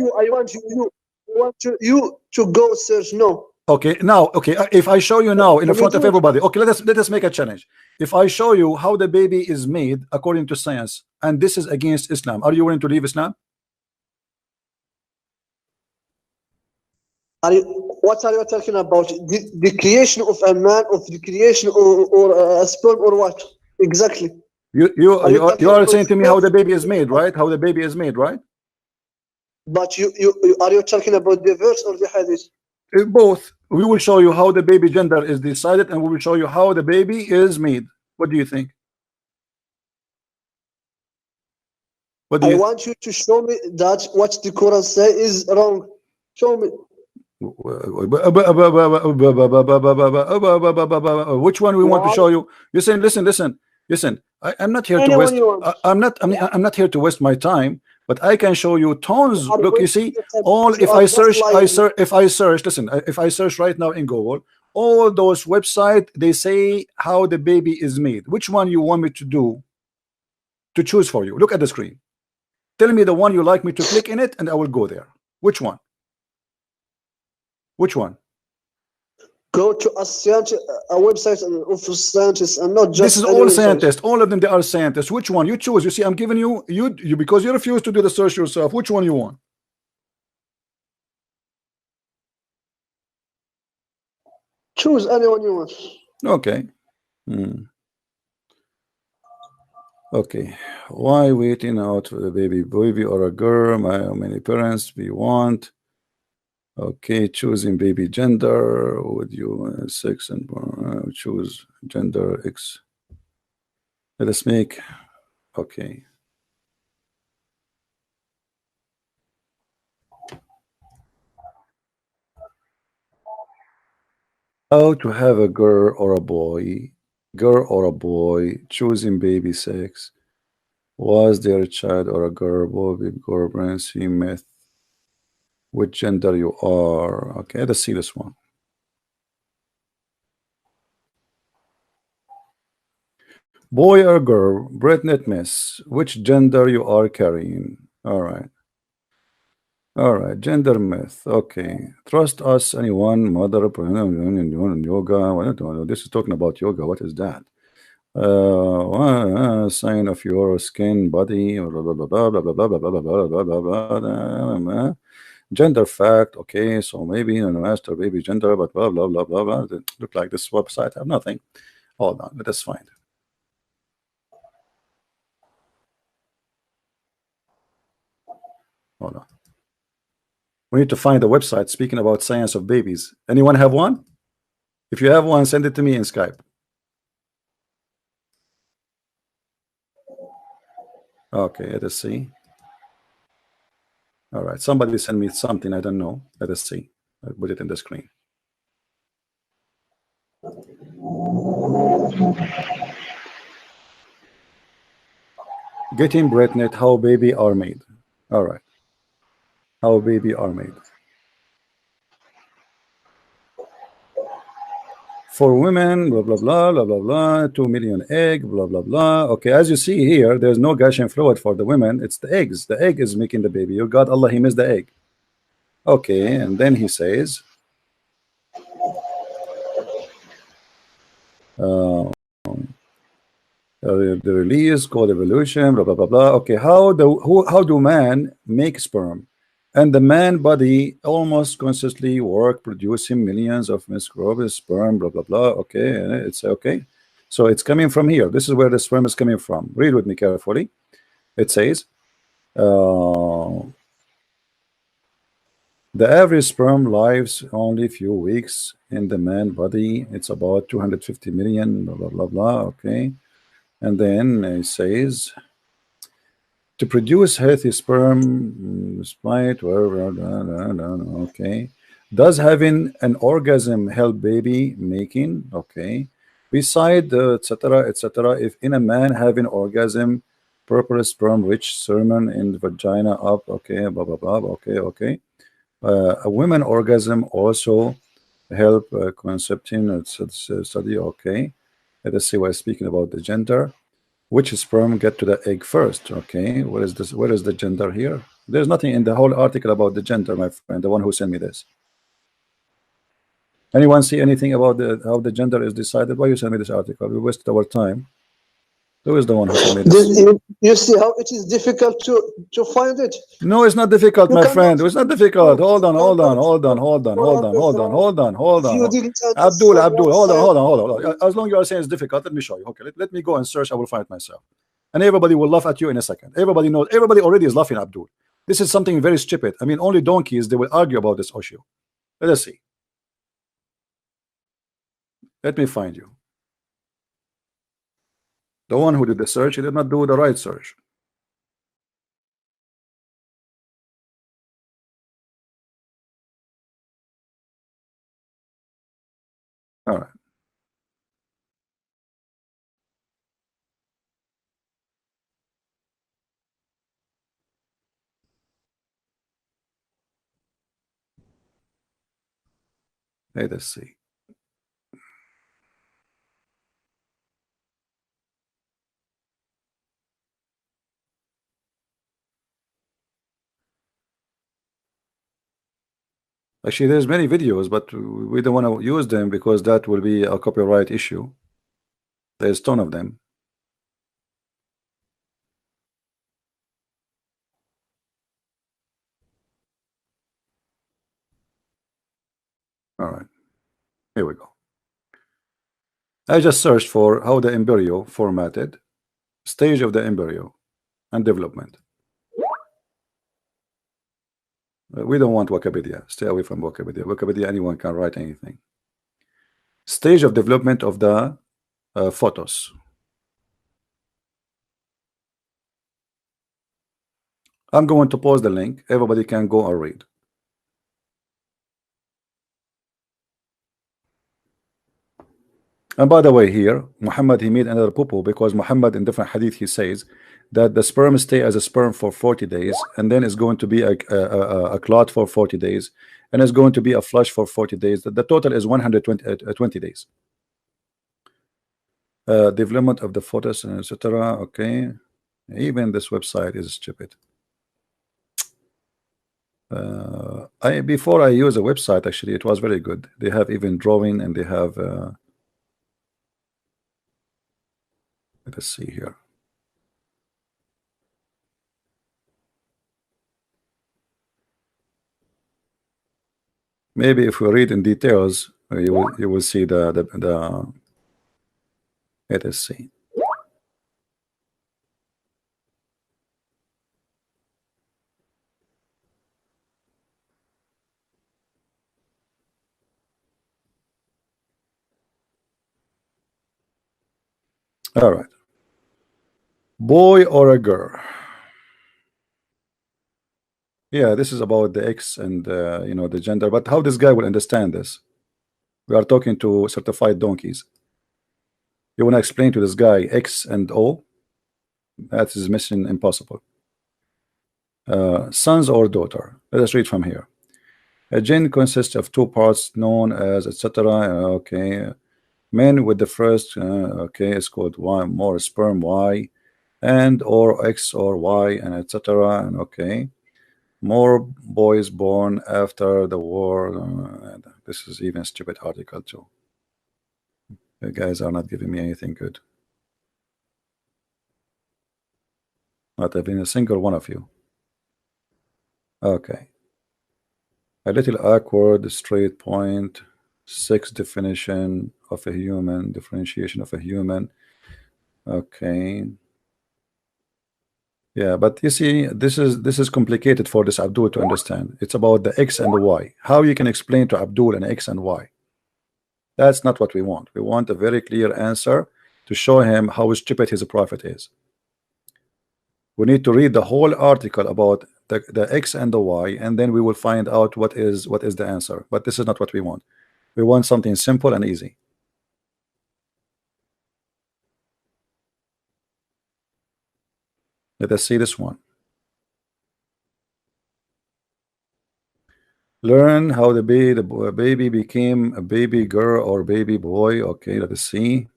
you to go search. No. Okay, now, okay, if I show you now in the Can you front of do it? everybody, okay, let us make a challenge. If I show you how the baby is made according to science, and this is against Islam, are you willing to leave Islam? What are you talking about? The creation of a man, of the creation or a sperm or what? Exactly. You are saying to me how the baby is made, right? How the baby is made, right? But you are you talking about the verse or the hadith? Both. We will show you how the baby gender is decided, and we will show you how the baby is made. What do you think? What do I you want you to show me that what the Quran say is wrong. Show me. Which one we want to Why? show you? Listen, listen. I'm not here to Anyone waste. you want. I'm not here to waste my time. But I can show you tons. You are Look, you wasting see, your time all because you if are I just search, lying. listen, if I search right now in Google, all those websites, they say how the baby is made. Which one you want me to do to choose for you? Look at the screen. Tell me the one you like me to click in it, and I will go there. Which one? Which one? Go to a website of scientists and not This just is any all website. scientists. All of them, they are scientists. Which one you choose? You see, I'm giving you because you refuse to do the search yourself. Which one you want? Choose anyone you want. Okay. Okay. Why waiting out for the baby or a girl? How many parents we want? Okay, choosing baby gender. Would you sex and choose gender X? Let us make. Okay. How to have a girl or a boy? Girl or a boy? Choosing baby sex. Was there a child or a girl? Boy, baby, girl, pregnancy, myth. Which gender you are? Okay, let's see this one. Boy or girl, Bretnet miss, which gender you are carrying. All right. All right, gender myth. Okay. Trust us, anyone, mother, yoga. This is talking about yoga. What is that? Sign of your skin, body, blah, blah, blah, blah, blah, blah, blah, blah, blah, blah, blah, blah, blah, blah. Gender fact. Okay, so maybe master baby gender, but blah, blah, blah, blah, blah. It look like this website have nothing. Hold on, let us find. Hold on. We need to find a website speaking about science of babies. Anyone have one? If you have one, send it to me in Skype. Okay, let us see. All right, somebody send me something. I don't know. Let us see. I'll put it in the screen. Getting Bretnet, how baby are made. All right. How baby are made. For women, blah blah blah blah blah blah, 2 million egg, blah blah blah. Okay, as you see here, there's no gushing fluid for the women. It's the eggs. The egg is making the baby. Your God, Allah, He missed the egg. Okay, and then He says, the release called evolution, blah blah blah blah. Okay, how do man make sperm? And the man body almost constantly work producing millions of microbial sperm, blah blah blah. Okay, it's okay. So it's coming from here. This is where the sperm is coming from. Read with me carefully. It says the average sperm lives only few weeks in the man body. It's about 250 million, blah blah blah blah. Okay, and then it says to produce healthy sperm, despite okay. Does having an orgasm help baby making? Okay. Beside etc. etc. If in a man having orgasm, proper sperm rich semen in the vagina up. Okay. Blah blah blah. Okay. Okay. A women orgasm also help concepting. It's study. Okay. Let us see. We're speaking about the gender. Which sperm get to the egg first? Okay, what is this? Where is the gender here? There's nothing in the whole article about the gender, my friend, the one who sent me this. Anyone see anything about how the gender is decided? Why you send me this article? We wasted our time. Who is the one who sent me this? You see how it is difficult to find it? No, it's not difficult, You my cannot- friend. It's not difficult. Hold on. You didn't Abdul, understand hold one on. As long as you are saying it's difficult, let me show you. Okay, let me go and search. I will find it myself. And everybody will laugh at you in a second. Everybody knows. Everybody already is laughing, Abdul. This is something very stupid. I mean, only donkeys they will argue about this issue. Let us see. Let me find you. The one who did the search, he did not do the right search. All right. Let us see. Actually, there's many videos, but we don't want to use them because that will be a copyright issue. There's a ton of them. All right, here we go. I just searched for how the embryo formatted, stage of the embryo, and development. We don't want Wikipedia. Stay away from Wikipedia. Wikipedia, anyone can write anything. Stage of development of the photos. I'm going to post the link. Everybody can go and read. And by the way, here Muhammad, he made another poo-poo because Muhammad in different hadith he says that the sperm stay as a sperm for 40 days and then it's going to be a clot for 40 days and it's going to be a flush for 40 days. The total is 120 days. Development of the photos and etc. Okay, even this website is stupid. Before I use a website, actually it was very good. They have even drawing and they have let us see here. Maybe if we read in details, you will see the let us see. All right. Boy or a girl? Yeah, this is about the X and you know, the gender. But how this guy will understand this? We are talking to certified donkeys. You want to explain to this guy X and O? That is mission impossible. Sons or daughter? Let us read from here. A gene consists of two parts known as etc. Okay. Men with the first okay, it's called Y, more sperm Y, and or X or Y, and etc. And okay, more boys born after the war. This is even stupid article too. You guys are not giving me anything good. Not even a single one of you. Okay. A little awkward, straight point, 6 definition of a human, differentiation of a human. Okay. Yeah, but you see, this is complicated for this Abdul to understand. It's about the X and the Y. How you can explain to Abdul an X and Y? That's not what we want. We want a very clear answer to show him how stupid his prophet is. We need to read the whole article about the X and the Y, and then we will find out what is the answer. But this is not what we want. We want something simple and easy. Let us see this one. Learn how the baby became a baby girl or baby boy. Okay, let us see.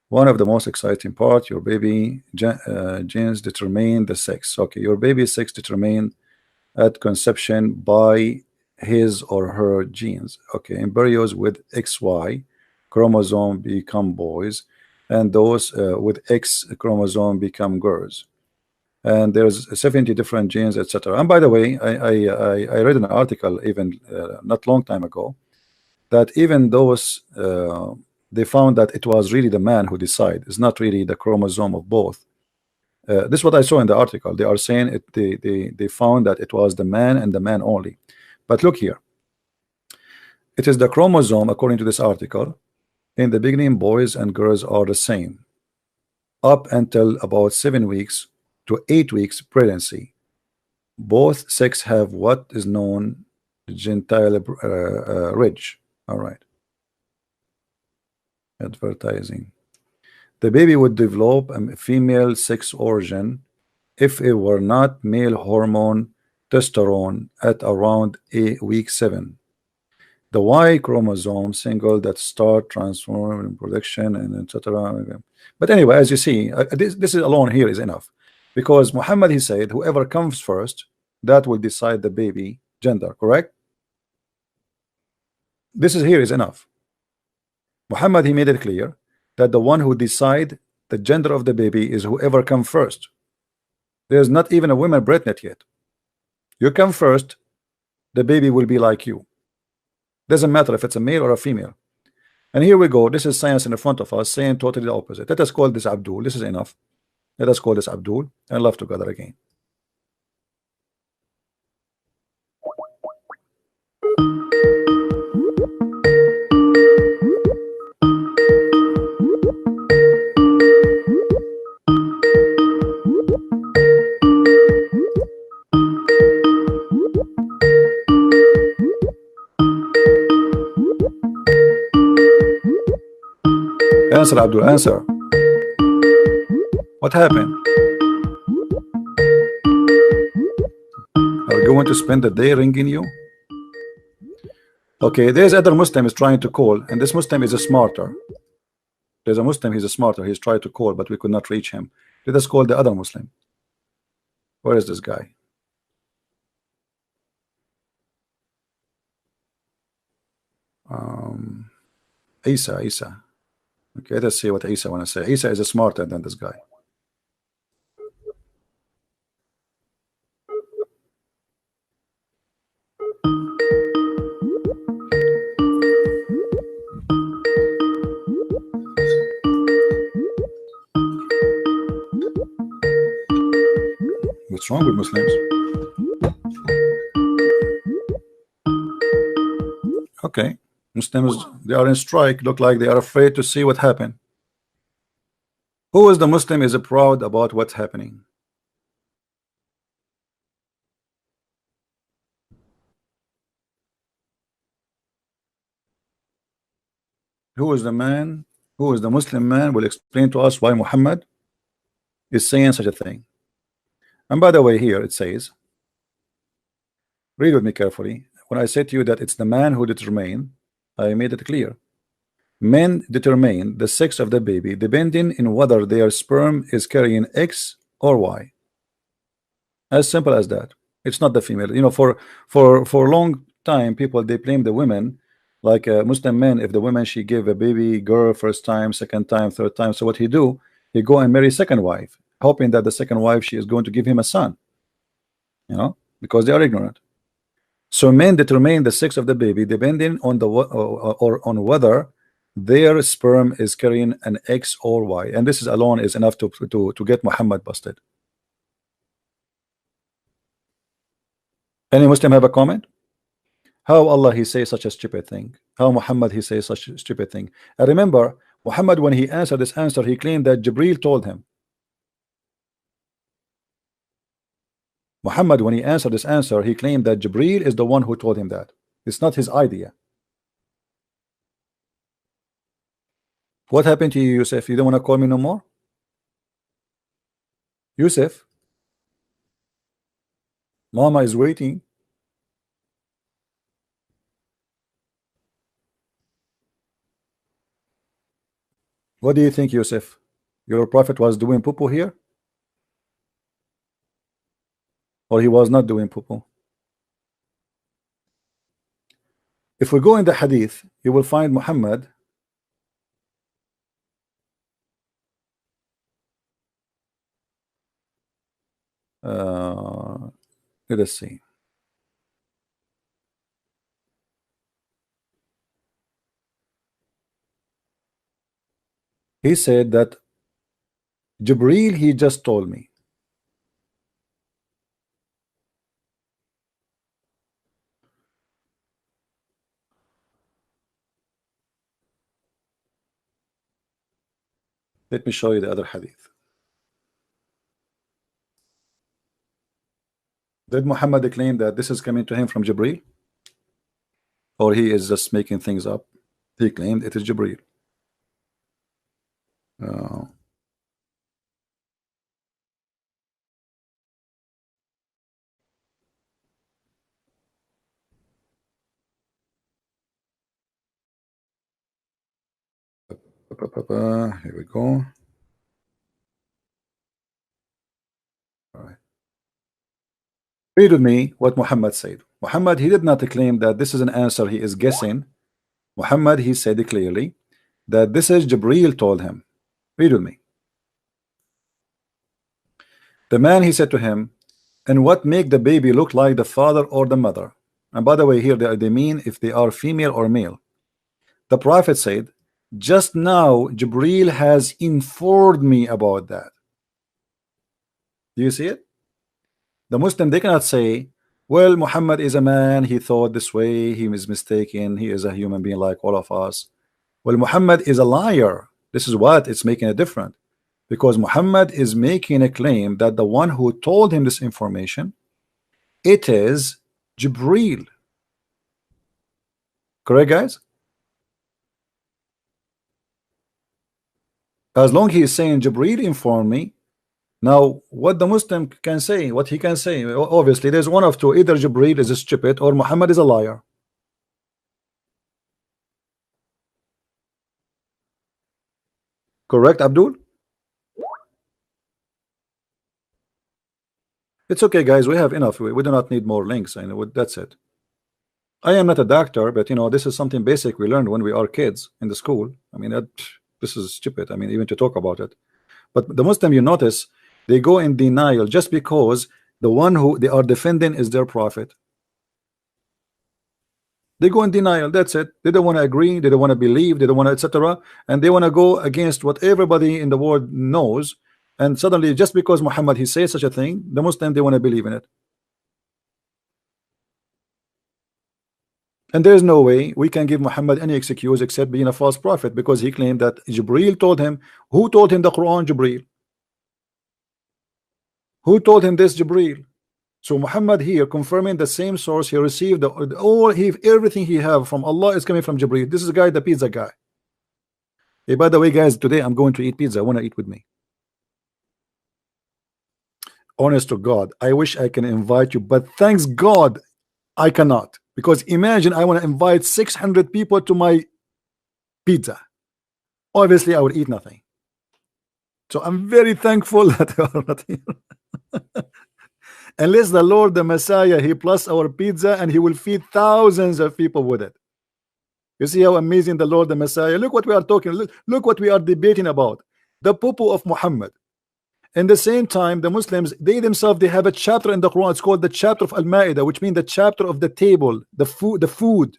One of the most exciting part, your baby genes determine the sex. Okay, your baby's sex determined at conception by his or her genes. Okay, embryos with XY chromosome become boys, and those with X chromosome become girls. And there's 70 different genes, etc. And by the way, I read an article even not long time ago that even those they found that it was really the man who decided. It's not really the chromosome of both. This is what I saw in the article. They are saying it. They found that it was the man and the man only. But look here. It is the chromosome, according to this article. In the beginning, boys and girls are the same, up until about 7 weeks to 8 weeks pregnancy. Both sex have what is known gentile ridge. All right. Advertising. The baby would develop a female sex organ if it were not male hormone testosterone at around week 7. The Y chromosome single that start transforming production and etc. But anyway, as you see, this is alone here is enough, because Muhammad, he said, whoever comes first, that will decide the baby gender. Correct? This is here is enough. Muhammad, he made it clear that the one who decide the gender of the baby is whoever come first. There's not even a woman pregnant yet. You come first, the baby will be like you. Doesn't matter if it's a male or a female. And here we go. This is science in the front of us saying totally the opposite. Let us call this Abdul. This is enough. Let us call this Abdul and love together again. Answer, Abdul, answer. What happened? Are you going to spend the day ringing you? Okay, there's other Muslim is trying to call, and this Muslim is a smarter. There's a Muslim, he's a smarter. He's tried to call, but we could not reach him. Let us call the other Muslim. Where is this guy? Isa. Okay, let's see what Isa want to say. Isa is smarter than this guy. What's wrong with Muslims? Okay. Muslims, they are in strike. Look like they are afraid to see what happened. Who is the Muslim is proud about what's happening? Who is the man? Who is the Muslim man will explain to us why Muhammad is saying such a thing? And by the way, here it says, read with me carefully. When I say to you that it's the man who determine, I made it clear. Men determine the sex of the baby depending on whether their sperm is carrying X or Y. As simple as that. It's not the female. You know, for a long time, people they blame the women, like Muslim men. If the woman she gave a baby girl first time, second time, third time, so what he do? He go and marry second wife, hoping that the second wife she is going to give him a son. You know, because they are ignorant. So men determine the sex of the baby depending on the or on whether their sperm is carrying an X or Y, and this is alone is enough to get Muhammad busted. Any Muslim have a comment? How Allah he say such a stupid thing? How Muhammad he say such a stupid thing? I remember Muhammad when he answered this answer, he claimed that Jibril told him. Muhammad when he answered this answer, he claimed that Jibril is the one who told him that. It's not his idea. What happened to you, Yusuf? You don't want to call me no more? Yusuf? Mama is waiting. What do you think, Yusuf? Your prophet was doing poo-poo here? Or he was not doing poo-poo? If we go in the hadith, you will find Muhammad let us see. He said that Jibril he just told me. Let me show you the other hadith. Did Muhammad claim that this is coming to him from Jibril? Or he is just making things up? He claimed it is Jibril. Here we go. All right. Read with me what Muhammad said. Muhammad he did not claim that this is an answer he is guessing. Muhammad he said clearly that this is Jibril told him. Read with me. The man he said to him, and what make the baby look like the father or the mother? And by the way, here they mean if they are female or male. The prophet said, just now Jibril has informed me about that. Do you see it? The Muslim they cannot say, well, Muhammad is a man, he thought this way, he is mistaken, he is a human being like all of us. Well, Muhammad is a liar. This is what it's making a difference, because Muhammad is making a claim that the one who told him this information, it is Jibril. Correct, guys? As long he is saying Jibril informed me, now what the Muslim can say, what he can say, obviously there's one of two, either Jibril is stupid or Muhammad is a liar. Correct, Abdul? It's okay, guys, we have enough, we do not need more links, and that's it. I am not a doctor, but you know, this is something basic we learned when we are kids in the school. I mean, this is stupid, I mean, even to talk about it. But the Muslim, you notice, they go in denial just because the one who they are defending is their prophet. They go in denial, that's it. They don't want to agree, they don't want to believe, they don't want to etc. And they want to go against what everybody in the world knows. And suddenly, just because Muhammad he says such a thing, the Muslim they want to believe in it. And there's no way we can give Muhammad any excuse except being a false prophet, because he claimed that Jibril told him. Who told him the Quran? Jibril. Who told him this? Jibril. So Muhammad here confirming the same source he received, everything he have from Allah is coming from Jibril. This is the guy, the pizza guy. Hey, by the way, guys, today I'm going to eat pizza. I want to eat with me. Honest to God, I wish I can invite you, but thanks God I cannot, because imagine I want to invite 600 people to my pizza. obviously I will eat nothing. So I'm very thankful that you are not here. Unless the Lord, the Messiah, he plus our pizza and he will feed thousands of people with it. You see how amazing the Lord, the Messiah. Look what we are talking. Look what we are debating about. The poo of Muhammad. In the same time, the Muslims, they themselves, they have a chapter in the Quran. It's called the chapter of Al-Ma'idah, which means the chapter of the table, the food.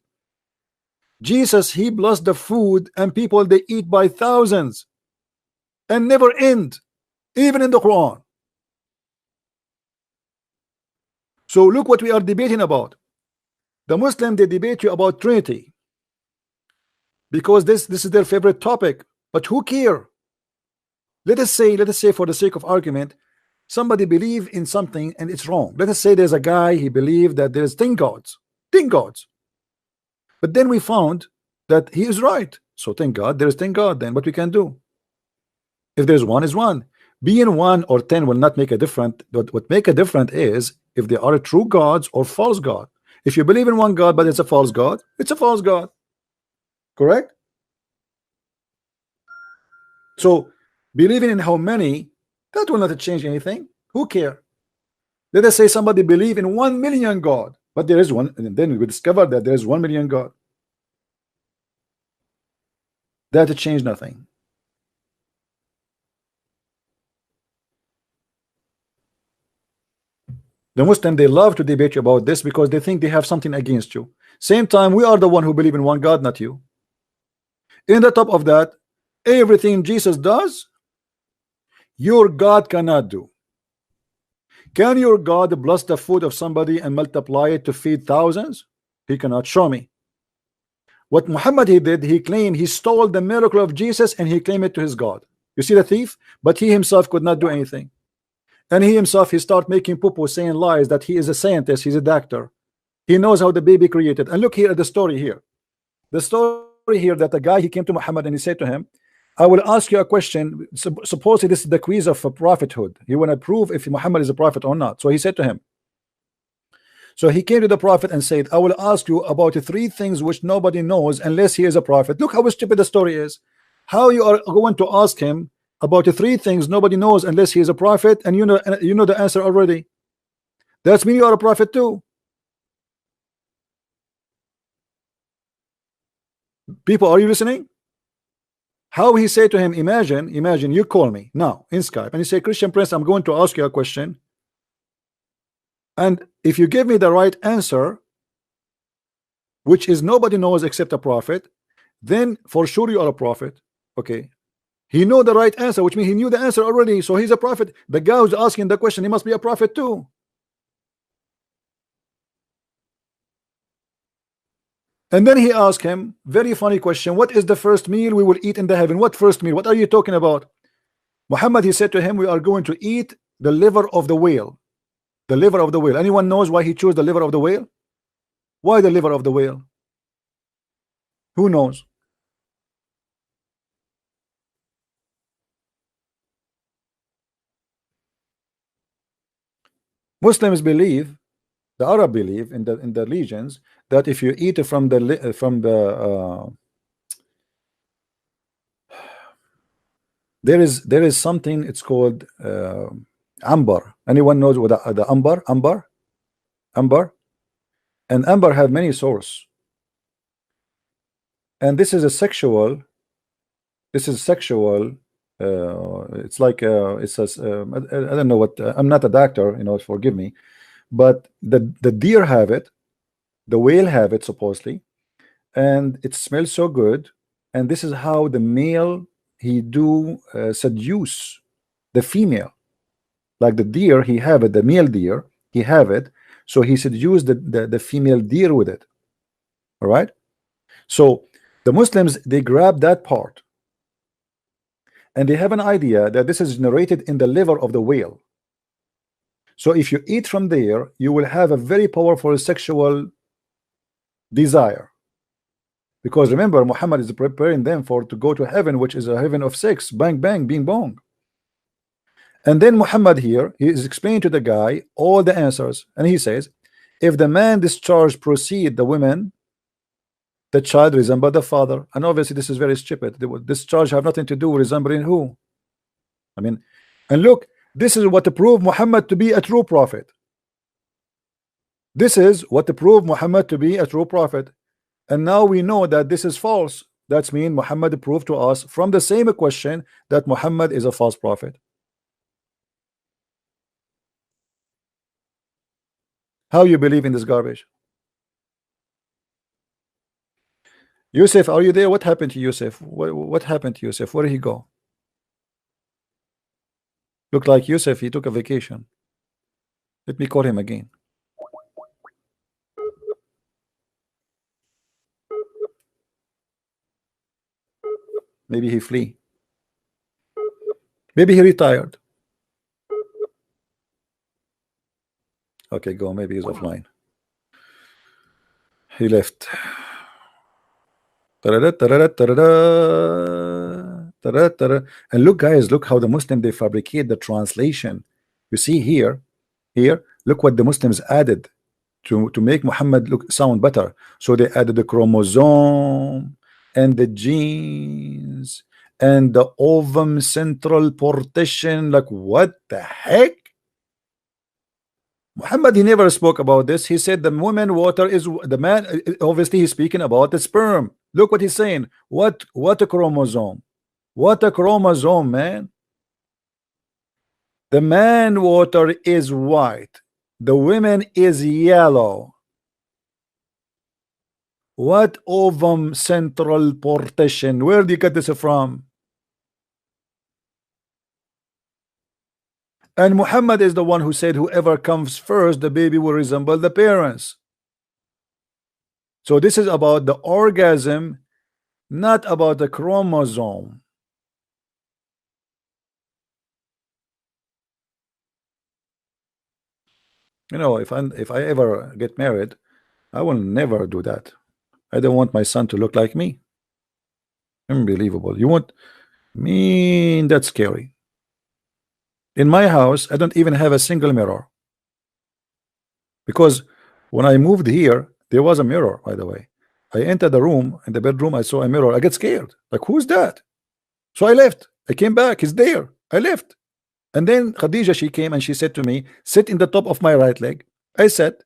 Jesus, he blessed the food, and people, they eat by thousands and never end, even in the Quran. So look what we are debating about. The Muslim, they debate you about Trinity because this is their favorite topic. But who care? Let us say for the sake of argument, somebody believe in something and it's wrong. Let us say there's a guy, he believed that there's 10 gods. But then we found that he is right. So thank God there's 10 God. Then what we can do? If there's one is one. Being 1 or 10 will not make a difference. What make a difference is if they are true gods or false God. If you believe in one God but it's a false God, it's a false God. Correct? So believing in how many, that will not change anything. Who care? Let us say somebody believe in 1 million God, but there is one, and then we discover that there is 1 million God. That change nothing. The Muslim, they love to debate you about this because they think they have something against you. Same time, we are the one who believe in one God, not you. In the top of that, everything Jesus does, your God cannot do. Can your God bless the food of somebody and multiply it to feed thousands? He cannot. Show me. What Muhammad he did, he claimed he stole the miracle of Jesus and he claimed it to his God. You see the thief? But he himself could not do anything. And he himself, he start making poo-poo, saying lies that he is a scientist, he's a doctor. He knows how the baby created. And look here at the story here. The story here that the guy, he came to Muhammad and he said to him, I will ask you a question. Supposedly this is the quiz of prophethood. You want to prove if Muhammad is a prophet or not. So he said to him, so he came to the prophet and said, I will ask you about 3 things which nobody knows unless he is a prophet. Look how stupid the story is. How you are going to ask him about 3 things nobody knows unless he is a prophet, and you know the answer already. That's mean you are a prophet too. People, are you listening? How he said to him, imagine you call me now in Skype and you say, Christian Prince, I'm going to ask you a question, and if you give me the right answer, which is nobody knows except a prophet, then for sure you are a prophet. Okay, he know the right answer, which means he knew the answer already, so he's a prophet. The guy who's asking the question, he must be a prophet too. And then he asked him, very funny question, what is the first meal we will eat in the heaven? What first meal? What are you talking about? Muhammad, he said to him, we are going to eat the liver of the whale. The liver of the whale. Anyone knows why he chose the liver of the whale? Why the liver of the whale? Who knows? Muslims believe, the Arab believe in the religions, that if you eat from the there is something, it's called amber. Anyone knows what the amber? And amber have many sources, and this is sexual. It's like it's I don't know what, I'm not a doctor, forgive me, but the deer have it, the whale have it supposedly, and it smells so good, and this is how the male he do seduce the female. Like the deer, he have it, the male deer, he have it, so he seduced the female deer with it. All right, so the Muslims, they grab that part and they have an idea that this is narrated in the liver of the whale. So if you eat from there, you will have a very powerful sexual desire, because remember, Muhammad is preparing them to go to heaven, which is a heaven of sex, bang bang, bing bong. And then Muhammad here, he is explaining to the guy all the answers, and he says, if the man discharge proceed the women, the child resembled the father, and obviously this is very stupid. This charge have nothing to do with resembling who. I mean, and look, this is what to prove Muhammad to be a true prophet. This is what to prove Muhammad to be a true prophet. And now we know that this is false. That's mean Muhammad proved to us from the same question that Muhammad is a false prophet. How you believe in this garbage? Yusuf, are you there? What happened to Yusuf? What happened to Yusuf? Where did he go? Looked like Yusuf, he took a vacation. Let me call him again. Maybe he flee. Maybe he retired. Okay, go. Maybe he's offline. He left. And look, guys, look how the Muslim they fabricate the translation. You see here, look what the Muslims added to make Muhammad sound better. So they added the chromosome and the genes and the ovum central partition. Like, what the heck? Muhammad, he never spoke about this. He said the woman water is the man. Obviously he's speaking about the sperm. Look what he's saying. What a chromosome. What a chromosome, man. The man water is white, the women is yellow. What ovum central partition? Where do you get this from? And Muhammad is the one who said whoever comes first, the baby will resemble the parents. So this is about the orgasm, not about the chromosome. You know, if I ever get married, I will never do that. I don't want my son to look like me. Unbelievable. You want me? That's scary. In my house, I don't even have a single mirror. Because when I moved here, there was a mirror, by the way. I entered the room, in the bedroom, I saw a mirror. I get scared. Like, who's that? So I left. I came back. He's there. I left. And then Khadija, she came and she said to me, sit in the top of my right leg. I sat.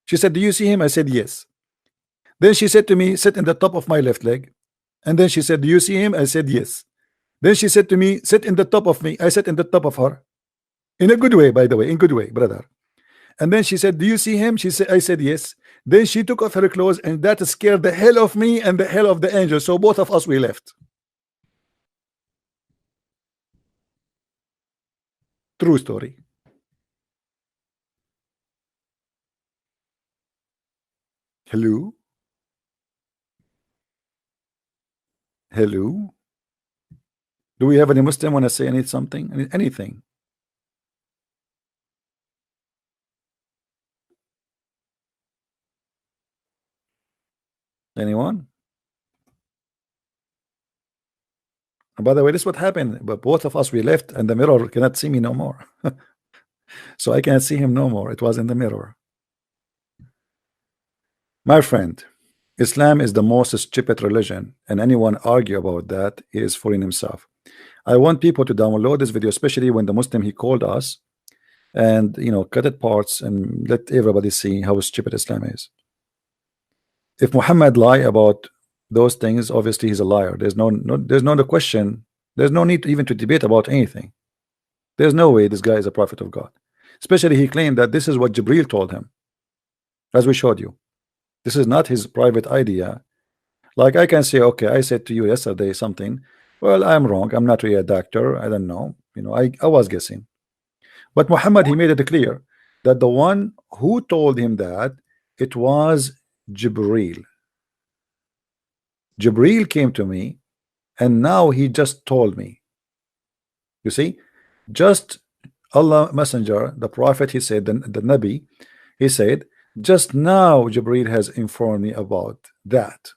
She said, do you see him? I said, yes. Then she said to me, sit in the top of my left leg. And then she said, do you see him? I said, yes. Then she said to me, sit in the top of me. I sat in the top of her. In a good way, by the way, in good way, brother. And then she said, do you see him? She said, I said, yes. Then she took off her clothes, and that scared the hell of me and the hell of the angel. So both of us, we left. True story. Hello? Hello? Do we have any Muslim want to say something? Anything? Anyone? And by the way, this is what happened. But both of us, we left, and the mirror cannot see me no more. So I can't see him no more. It was in the mirror. My friend, Islam is the most stupid religion, and anyone argue about that is fooling himself. I want people to download this video, especially when the Muslim he called us, and cut it parts and let everybody see how stupid Islam is. If Muhammad lie about those things, obviously he's a liar. There's no question. There's no need even to debate about anything. There's no way this guy is a prophet of God. Especially he claimed that this is what Jibril told him, as we showed you. This is not his private idea. Like I can say, okay, I said to you yesterday something. Well, I'm wrong. I'm not really a doctor. I don't know. I was guessing. But Muhammad, he made it clear that the one who told him that it was Jibril. Jibril came to me, and now he just told me. You see, just Allah Messenger, the Prophet, he said, the Nabi, he said, just now Jibril has informed me about that.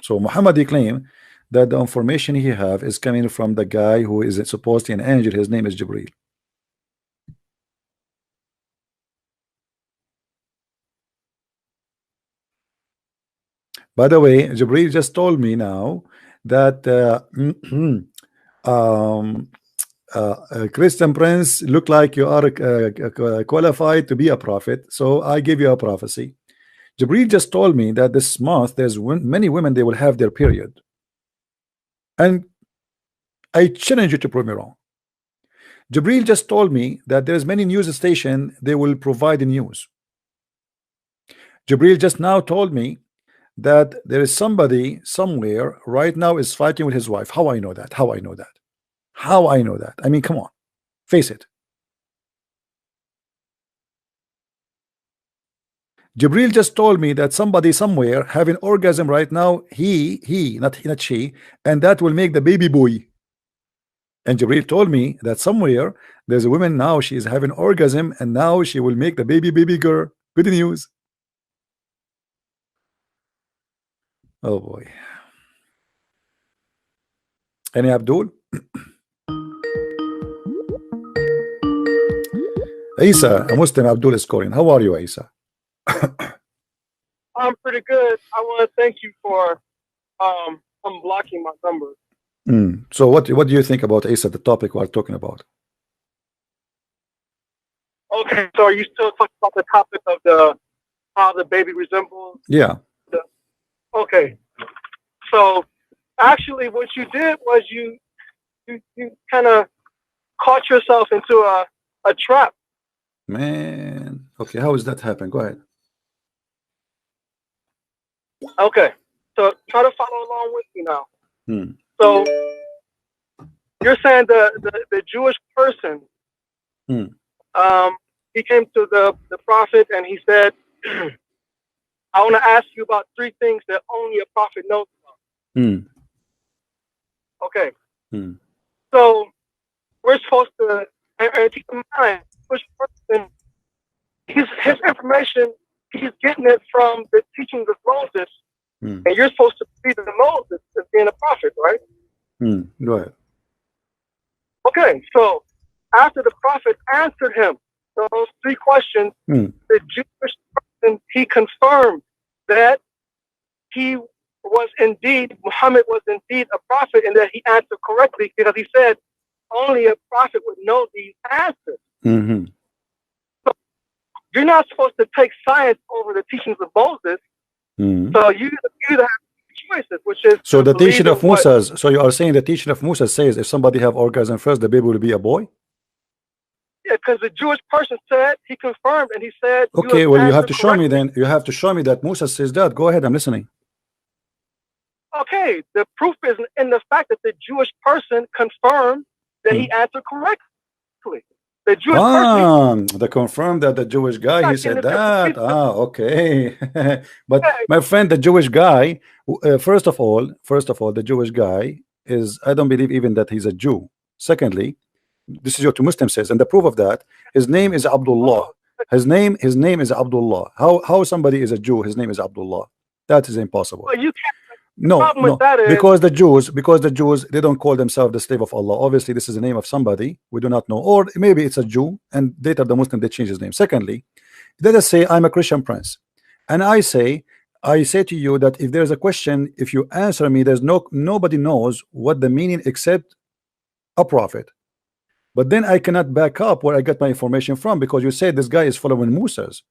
So Muhammad, he claimed that the information he have is coming from the guy who is supposedly an angel. His name is Jibril. By the way, Jibril just told me now that Christian Prince, look like you are qualified to be a prophet, so I give you a prophecy. Jibril just told me that this month there's many women, they will have their period, and I challenge you to prove me wrong. Jibril just told me that there's many news station, they will provide the news. Jibril just now told me that there is somebody somewhere right now is fighting with his wife. How I know that? How I know that? How I know that? I mean, come on, face it. Jibril just told me that somebody somewhere having orgasm right now, he not she, and that will make the baby boy. And Jibril told me that somewhere there's a woman now, she is having orgasm, and now she will make the baby girl. Good news. Oh boy. Any Abdul? Isa, a Muslim Abdul is calling. How are you, Isa? I'm pretty good. I want to thank you for unblocking my number. So what do you think about Isa, the topic we're talking about? Okay, so are you still talking about the topic of how the baby resembles? Yeah. Okay. So actually what you did was you kind of caught yourself into a trap. Man. Okay, how does that happen? Go ahead. Okay. So try to follow along with me now. So you're saying the Jewish person, he came to the prophet and he said, I want to ask you about 3 things that only a prophet knows about. Okay. So we're supposed to, and keep in mind, Jewish person, his information, he's getting it from the teachings of Moses, and you're supposed to be the Moses as being a prophet, right? Go ahead. Okay, so after the prophet answered him those 3 questions, the Jewish person, he confirmed that Muhammad was indeed a prophet, and that he answered correctly, because he said only a prophet would know these answers. So you're not supposed to take science over the teachings of Moses. So you either have choices, which is so the teaching of Moses. So you are saying the teaching of Moses says if somebody have orgasm first, the baby will be a boy? Yeah, because the Jewish person said, he confirmed, and he said, okay, well, you have to show me then. You have to show me that Moses says that. Go ahead, I'm listening. Okay, the proof is in the fact that the Jewish person confirmed that he answered correctly. The Jewish person, they confirmed that the Jewish guy, he said that. Okay. But my friend, the Jewish guy, first of all, the Jewish guy is, I don't believe even that he's a Jew. Secondly, this is what the Muslim says, and the proof of that, his name is Abdullah. His name is Abdullah. How somebody is a Jew, his name is Abdullah? That is impossible. Well, you can't. No, because the Jews, they don't call themselves the slave of Allah. Obviously, this is the name of somebody we do not know, or maybe it's a Jew, and later the Muslim, they change his name. Secondly, let us say I'm a Christian prince, and I say to you that if there's a question, if you answer me, there's nobody knows what the meaning except a prophet. But then I cannot back up where I got my information from, because you say this guy is following Moses.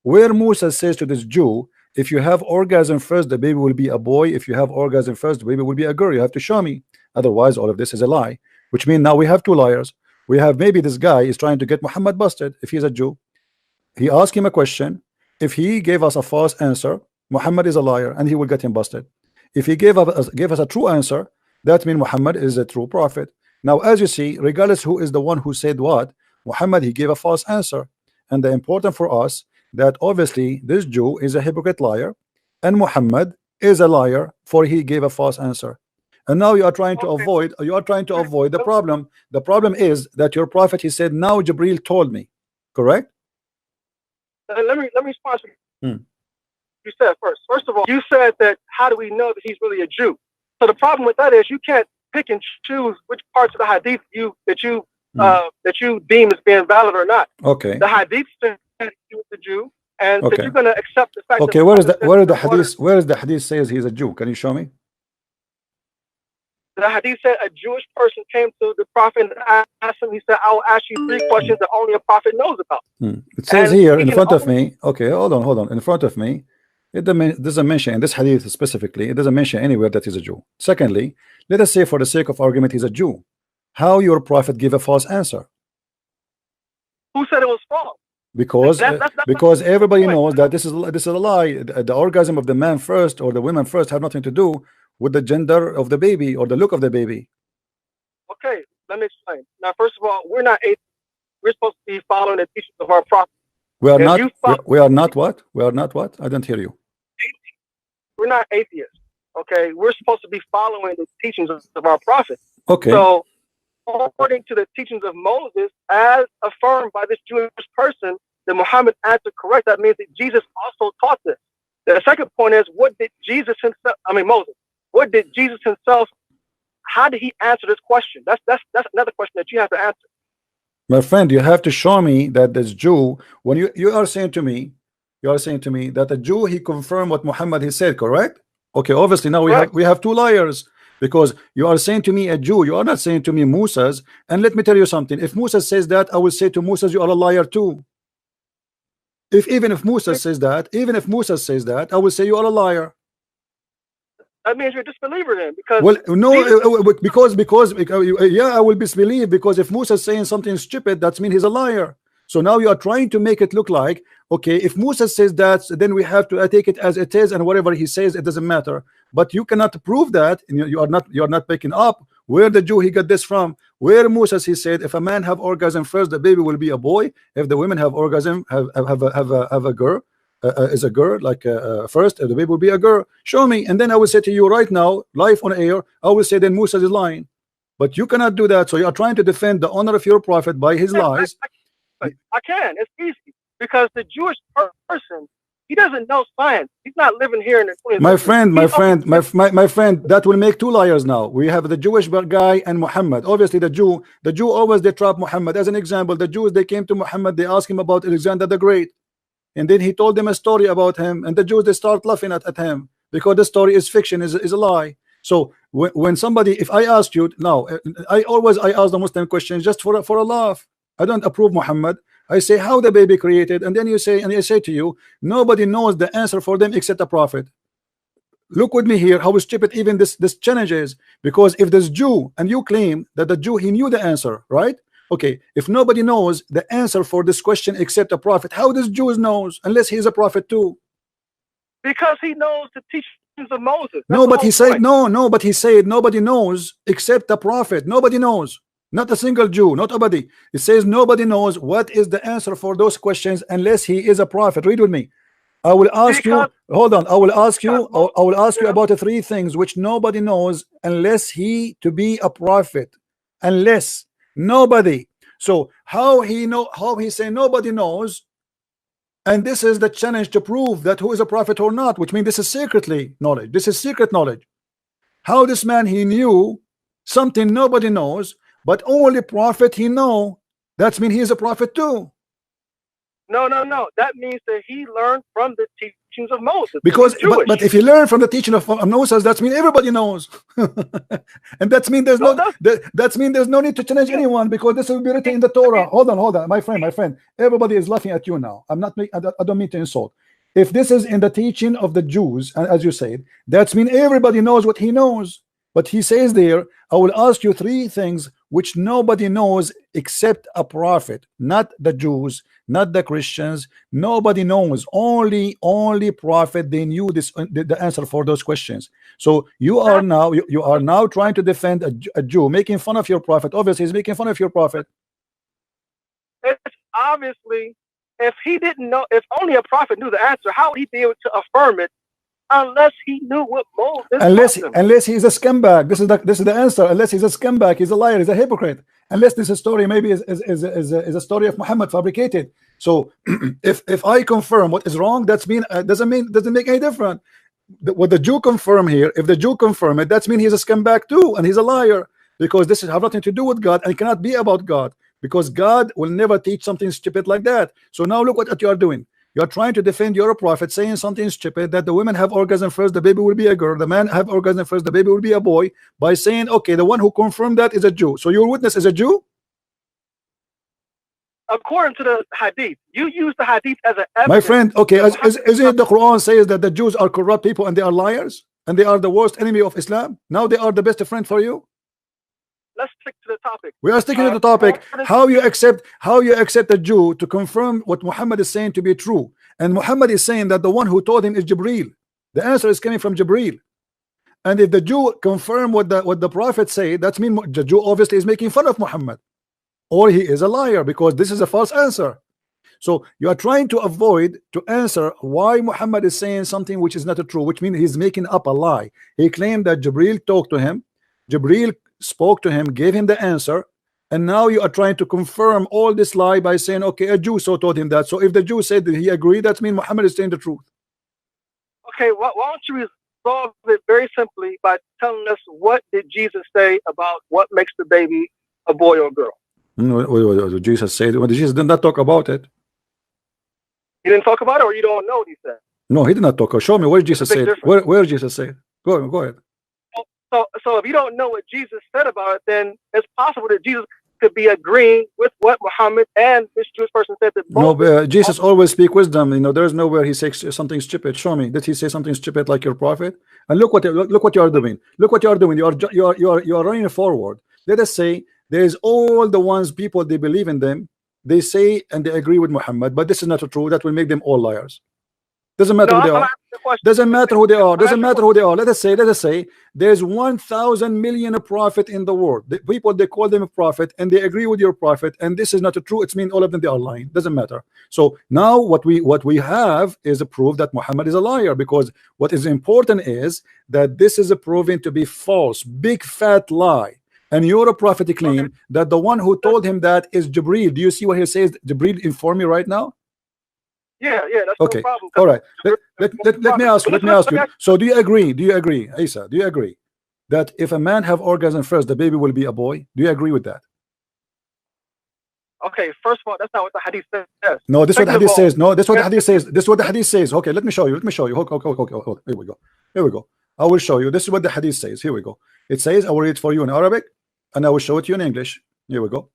Where Moses says to this Jew, if you have orgasm first, the baby will be a boy. If you have orgasm first, the baby will be a girl. You have to show me. Otherwise, all of this is a lie. Which means now we have 2 liars. We have maybe this guy is trying to get Muhammad busted if he's a Jew. He asked him a question. If he gave us a false answer, Muhammad is a liar and he will get him busted. If he gave us a true answer, that means Muhammad is a true prophet. Now, as you see, regardless who is the one who said what, Muhammad, he gave a false answer. And the important for us that obviously this Jew is a hypocrite liar, and Muhammad is a liar, for he gave a false answer. And now you are trying to avoid the problem. The problem is that your prophet, he said, now Jibril told me. Correct? Let me respond to you said first of all, you said that how do we know that he's really a Jew? So the problem with that is you can't pick and choose which parts of the hadith that you deem as being valid or not. Okay. The hadith said he was a Jew, And so Okay. you're going to accept the fact Okay, that where is the hadith? where is the hadith says he's a Jew? Can you show me? The hadith said a Jewish person came to the prophet and asked him, he said, I will ask you 3 questions that only a prophet knows about. It says And here he in can front of only- me. Okay, hold on. In front of me, it doesn't mention in this hadith specifically. It doesn't mention anywhere that he's a Jew. Secondly, let us say for the sake of argument he's a Jew. How your prophet give a false answer? Who said it was false? Because That's because everybody point. knows that this is a lie. The orgasm of the man first or the women first have nothing to do with the gender of the baby or the look of the baby. Okay, let me explain. Now, first of all, we're not atheists. We're supposed to be following the teachings of our prophet. We are If not. you follow- We are not what? We are not what? I don't hear you. We're not atheists. Okay, we're supposed to be following the teachings of our prophet. Okay. So, according to the teachings of Moses, as affirmed by this Jewish person, that Muhammad answered correct. That means that Jesus also taught this. The second point is, what did Jesus himself? I mean Moses. What did Jesus himself? How did he answer this question? That's another question that you have to answer. My friend, you have to show me that this Jew, when you are saying to me, that a Jew, he confirmed what Muhammad he said, correct? Okay, obviously now Correct. we have 2 liars, because you are saying to me a Jew, you are not saying to me Moses. And let me tell you something, if Moses says that, I will say to Moses, you are a liar too. Even if Moses says that, I will say you are a liar. That means you're a disbeliever then, because Well, no, Jesus- because yeah, I will disbelieve, because if Musa is saying something stupid, that means he's a liar. So now you are trying to make it look like, okay, if Musa says that, then we have to take it as it is, and whatever he says, it doesn't matter. But you cannot prove that, and you are not picking up where the Jew he got this from. Where Moses he said, if a man have orgasm first, the baby will be a boy. If the women have orgasm, have a girl. Is a girl, like first the baby will be a girl. Show me, and then I will say to you right now, live on air, I will say then Musa is lying. But you cannot do that. So you are trying to defend the honor of your prophet by his lies. I can. It's easy, because the Jewish person, he doesn't know science. He's not living here in the 20th My century. friend, my friend, that will make 2 liars now. We have the Jewish guy and Muhammad. Obviously the Jew always they trap Muhammad. As an example, the Jews, they came to Muhammad, they asked him about Alexander the Great. And then he told them a story about him, and the Jews, they start laughing at him, because the story is fiction, is a lie. So when somebody, if I ask you now, I ask the Muslim questions just for a laugh. I don't approve Muhammad. I say how the baby created, and then you say, and I say to you, nobody knows the answer for them except the prophet. Look with me here how stupid even this challenge is, because if this Jew, and you claim that the Jew he knew the answer, right? Okay, if nobody knows the answer for this question except a prophet, how does Jews knows, unless he is a prophet too? Because he knows the teachings of Moses. No, but he said but he said nobody knows except the prophet. Nobody knows, not a single Jew, not nobody. It says nobody knows what is the answer for those questions unless he is a prophet. Read with me. I will ask you, hold on, I will ask you about the 3 things which nobody knows unless he to be a prophet. Unless nobody. So how he say nobody knows, and this is the challenge to prove that who is a prophet or not, which means this is secretly knowledge. This is secret knowledge. How this man he knew something nobody knows, but only prophet he know. That means he is a prophet too. No. That means that he learned from the teachings of Moses. Because but if you learn from the teaching of Moses, that means everybody knows. And that means there's no need to challenge anyone, because this will be written in the Torah. Hold on, my friend. Everybody is laughing at you now. I don't mean to insult. If this is in the teaching of the Jews, as you said, that means everybody knows what he knows. But he says there, I will ask you 3 things which nobody knows except a prophet, not the Jews, not the Christians. Nobody knows. Only prophet, they knew this, the answer for those questions. So you are now trying to defend a Jew, making fun of your prophet. Obviously he's making fun of your prophet. It's obviously, if he didn't know, if only a prophet knew the answer, how would he be able to affirm it unless he knew what Moses unless he's a scumbag? This is the answer. Unless he's a scumbag, he's a liar, he's a hypocrite. Unless this story maybe is a story of Muhammad fabricated. So if I confirm what is wrong, that's mean doesn't make any difference. What the Jew confirm here, if the Jew confirm it, that's mean he's a scumbag too, and he's a liar, because this have nothing to do with God, and it cannot be about God, because God will never teach something stupid like that. So now look what you are doing. You are trying to defend your prophet, saying something stupid, that the women have orgasm first, the baby will be a girl, the man have orgasm first, the baby will be a boy, by saying, okay, the one who confirmed that is a Jew. So your witness is a Jew? According to the hadith, you use the hadith as an evidence. My friend, okay, isn't it the Quran says that the Jews are corrupt people and they are liars and they are the worst enemy of Islam? Now they are the best friend for you. Let's stick to the topic. We are sticking to the topic. How you accept a Jew to confirm what Muhammad is saying to be true, and Muhammad is saying that the one who told him is Jibreel. The answer is coming from Jibreel. And if the Jew confirm what the prophet said, that means the Jew obviously is making fun of Muhammad, or he is a liar, because this is a false answer. So you are trying to avoid to answer why Muhammad is saying something which is not true, which means he's making up a lie. He claimed that Jibreel talked to him, Jibreel spoke to him, gave him the answer, and now you are trying to confirm all this lie by saying, okay, a Jew so told him that. So if the Jew said that he agreed, that means Muhammad is saying the truth. Okay, why don't you resolve it very simply by telling us, what did Jesus say about what makes the baby a boy or a girl? What Jesus said? Well, Jesus did not talk about it. He didn't talk about it, or you don't know what he said? No, he did not talk. Show me where Jesus said. Where Jesus said? Go ahead. So if you don't know what Jesus said about it, then it's possible that Jesus could be agreeing with what Muhammad and this Jewish person said. That no, but Jesus always speak wisdom. You know, there's nowhere he says something stupid. Show me. Did he say something stupid like your prophet? And look what you are doing. Look what you are doing. You are running forward. Let us say there is all the ones people they believe in them. They say and they agree with Muhammad, but this is not true. That will make them all liars. Doesn't matter who they are. Doesn't matter who they are. Doesn't matter who they are. Let us say there's 1,000 million prophet in the world. The people, they call them a prophet and they agree with your prophet, and this is not true. It means all of them they are lying. Doesn't matter. So now what we have is a proof that Muhammad is a liar, because what is important is that this is a proven to be false, big fat lie. And your prophet claim that the one who told him that is Jibreel. Do you see what he says? Jibreel inform me right now. Yeah, that's okay. No problem. All right. Let me ask you. So do you agree, Isa? Do you agree that if a man have orgasm first, the baby will be a boy? Do you agree with that? Okay, first of all, that's not what the hadith says. No, this is what the hadith says. No, this is what the hadith says. This is what the hadith says. Okay, let me show you. Okay. Here we go. I will show you. This is what the hadith says. Here we go. It says, I will read it for you in Arabic, and I will show it to you in English. Here we go.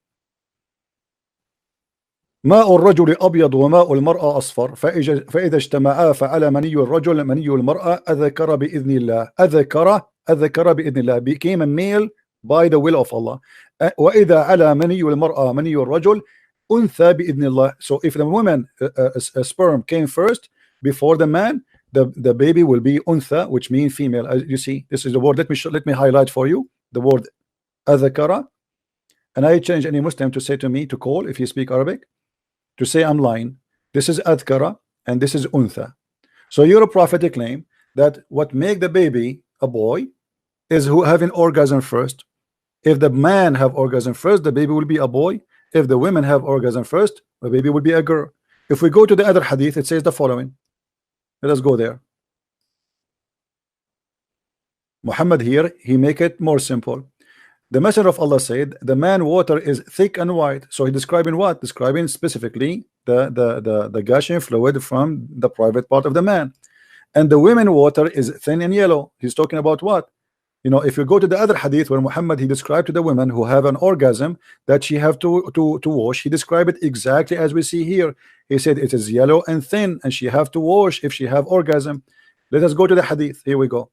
ماء الرجل أبيض وماء المرأة أصفر فإذا اجتمعا فعلى مني الرجل مني المرأة أذكر بإذن الله أذكر بإذن الله became a male by the will of Allah. وإذا على مني المرأة مني الرجل أنثى بإذن الله. So if the woman a sperm came first before the man, the baby will be untha, which means female. As you see, this is the word. Let me highlight for you the word أذكر, and I change any Muslim to say to me to call if you speak Arabic, to say I'm lying. This is adhkara and this is untha. So your prophetic claim that what make the baby a boy is who having orgasm first. If the man have orgasm first, the baby will be a boy. If the women have orgasm first, the baby will be a girl. If we go to the other hadith, it says the following. Let us go there. Muhammad here, he make it more simple. The Messenger of Allah said the man water is thick and white. So he describing what? Describing specifically the gushing fluid from the private part of the man. And the women water is thin and yellow. He's talking about what? You know, if you go to the other hadith where Muhammad he described to the women who have an orgasm that she have to wash, he described it exactly as we see here. He said it is yellow and thin and she have to wash if she have orgasm. Let us go to the hadith. Here we go.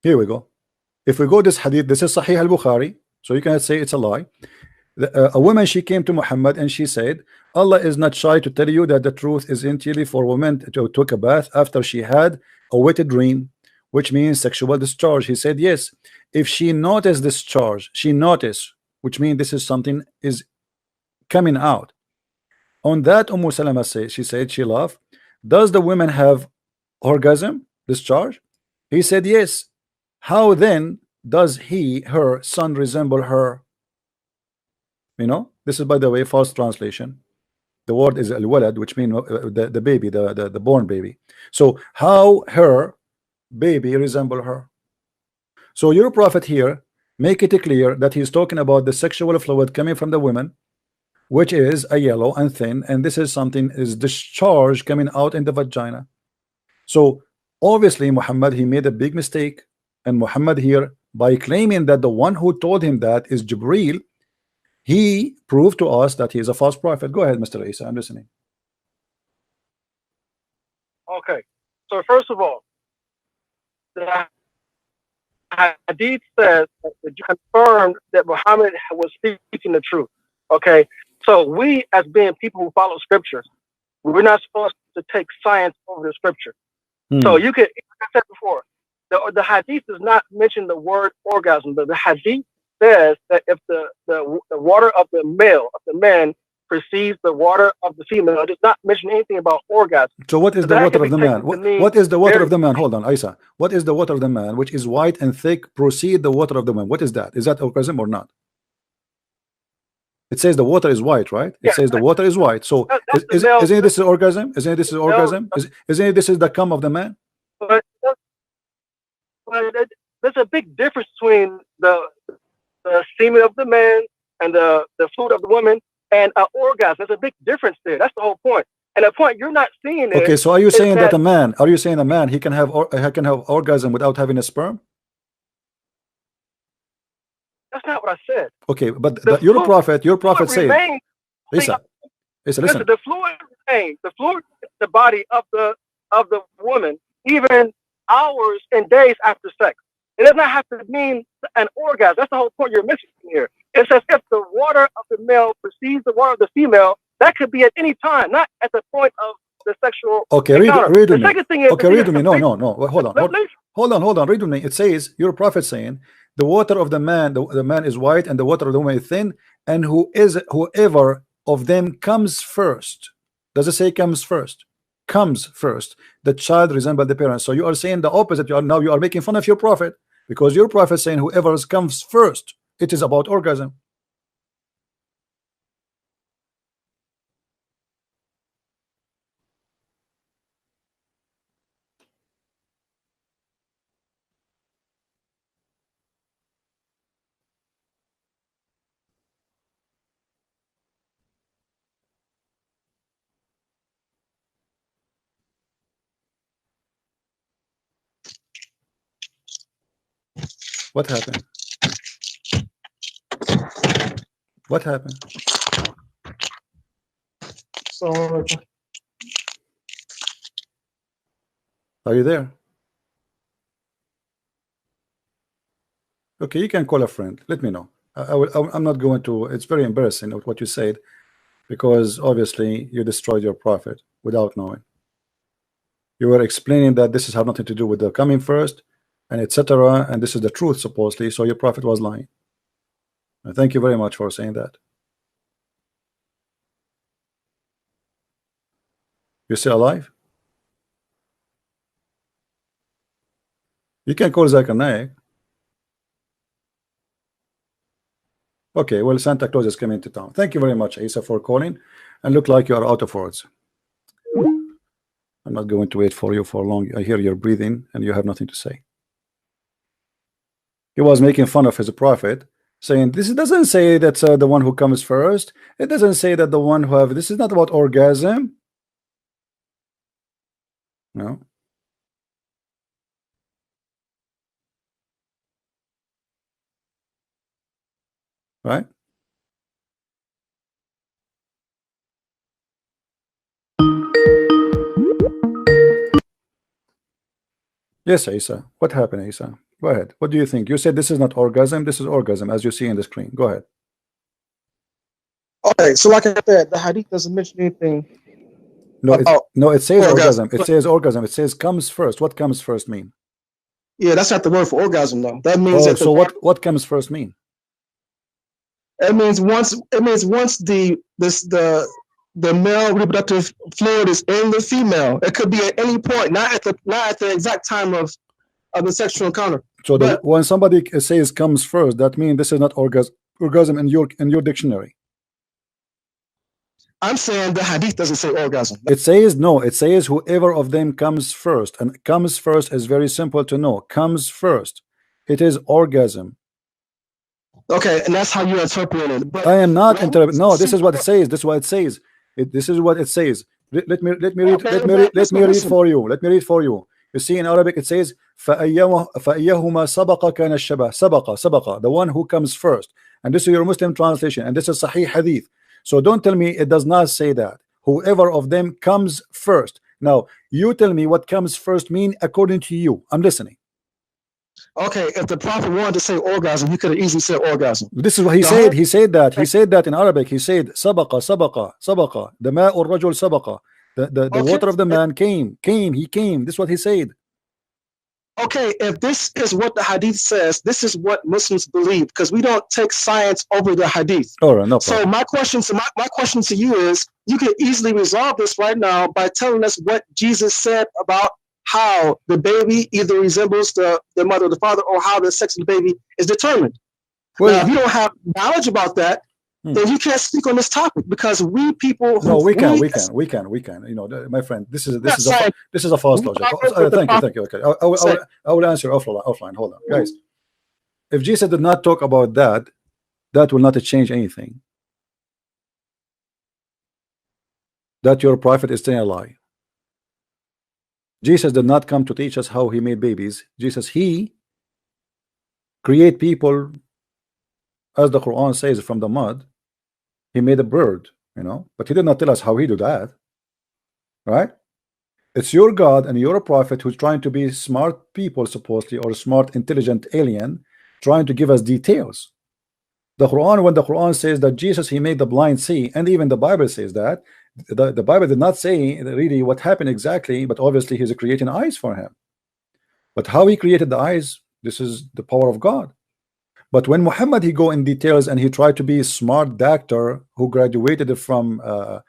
Here we go. If we go this hadith, this is Sahih al-Bukhari, so you cannot say it's a lie. A woman, she came to Muhammad and she said, Allah is not shy to tell you that the truth is entirely for women to take a bath after she had a wet dream, which means sexual discharge. He said yes. If she noticed discharge, she noticed, which means this is something is coming out. On that, Salama said, she said, she laughed, does the women have orgasm discharge? He said yes. How then does her son resemble her? You know, this is, by the way, false translation. The word is al-walad, which means the baby, the born baby. So how her baby resemble her? So your prophet here make it clear that he's talking about the sexual fluid coming from the women, which is a yellow and thin, and this is something is discharge coming out in the vagina. So obviously Muhammad, he made a big mistake, and Muhammad here, by claiming that the one who told him that is Jibril, he proved to us that he is a false prophet. Go ahead, Mr. Isa, I'm listening. Okay, so first of all, the hadith says that you confirmed that Muhammad was speaking the truth. Okay, so we, as being people who follow scriptures, we're not supposed to take science over the scripture. So you could, like I said before, the hadith does not mention the word orgasm, but the hadith says that if the water of the male, of the man, precedes the water of the female, it does not mention anything about orgasm. So what is the water of the man? What is the water of the man? Hold on, Isa. What is the water of the man, which is white and thick, proceed the water of the man? What is that? Is that orgasm or not? It says the water is white, right? It says the water is white. So isn't this orgasm? Isn't this orgasm? Isn't this is the cum of the man? But there's a big difference between the semen of the man and the fluid of the woman and an orgasm. There's a big difference there. That's the whole point. And the point you're not seeing is, okay, so are you saying that a man? Are you saying a man he can have orgasm without having a sperm? That's not what I said. Okay, but your prophet said, listen. The fluid remains. The fluid is the body of the woman, even hours and days after sex. It does not have to mean an orgasm. That's the whole point you're missing here. It says if the water of the male precedes the water of the female, that could be at any time, not at the point of the sexual. Okay, read with me. Okay, read with me. No. Hold on. Read with me. It says your prophet saying the water of the man, the man is white, and the water of the woman is thin, and whoever of them comes first. Does it say comes first? Comes first. The child resembles the parents. So you are saying the opposite. You are making fun of your prophet, because your prophet is saying whoever comes first, it is about orgasm. What happened? What happened? So are you there? Okay, you can call a friend. Let me know. I'm not going to. It's very embarrassing what you said, because obviously you destroyed your prophet without knowing. You were explaining that this has nothing to do with the coming first, and etc. And this is the truth supposedly. So your prophet was lying. And thank you very much for saying that. You still alive? You can call Zakir Naik. Okay, well, Santa Claus is coming to town. Thank you very much, Isa, for calling. And look like you are out of words. I'm not going to wait for you for long. I hear your breathing and you have nothing to say. He was making fun of his prophet, saying this doesn't say that's the one who comes first. It doesn't say that the one who have. This is not about orgasm. No. Right? Yes, Isa. What happened, Isa? Go ahead. What do you think? You said this is not orgasm. This is orgasm, as you see in the screen. Go ahead. Okay, so like I said, the hadith doesn't mention anything. No, it says orgasm. It says orgasm. It says comes first. What comes first mean? Yeah, that's not the word for orgasm, though. That means that so what comes first mean? It means once the male reproductive fluid is in the female. It could be at any point, not at the exact time of the sexual encounter. So when somebody says comes first, that means this is not orgasm in your dictionary. I'm saying the hadith doesn't say orgasm. It says no. It says whoever of them comes first, and comes first is very simple to know. Comes first, it is orgasm. Okay, and that's how you interpret it. But I am not interpreting. No, this is what it says. This is what it says. This is what it says. Let me read. okay, Let me read listen. for you. Let me read for you. You see in Arabic it says فَأَيَّهُمَا سَبَقَ كَانَ الشَّبَهُ. سَبَقَ, the one who comes first. And this is your Muslim translation, and this is Sahih Hadith. So don't tell me it does not say that. Whoever of them comes first. Now you tell me what comes first mean according to you. I'm listening. Okay, if the prophet wanted to say orgasm, he could have easily said orgasm. This is what he said. He said that. He said that in Arabic. He said sabaqa, sabaqa, sabaqa. The ma'u rajul sabaqa. The water of the man came. He came. This is what he said. Okay, if this is what the hadith says, this is what Muslims believe, because we don't take science over the hadith. All right, no So problem. my question to you is, you can easily resolve this right now by telling us what Jesus said about how the baby either resembles the mother or the father, or how the sex of the baby is determined. Well, now, if you don't have knowledge about that, then you can't speak on this topic, because we people who no, we can. You know, my friend, this is a false logic. Thank you. Okay, I will answer offline. Hold on, guys. If Jesus did not talk about that, that will not change anything. That your prophet is telling a lie. Jesus did not come to teach us how he made babies. Jesus, he create people, as the Quran says, from the mud. He made a bird, you know, but he did not tell us how he do that, right? It's your God and your prophet who's trying to be smart people, supposedly, or smart, intelligent alien, trying to give us details. The Quran, when the Quran says that Jesus, he made the blind see, and even the Bible says that, the Bible did not say really what happened exactly, but obviously he's creating eyes for him. But how he created the eyes, this is the power of God. But when Muhammad, he go in details and he tried to be a smart doctor who graduated from a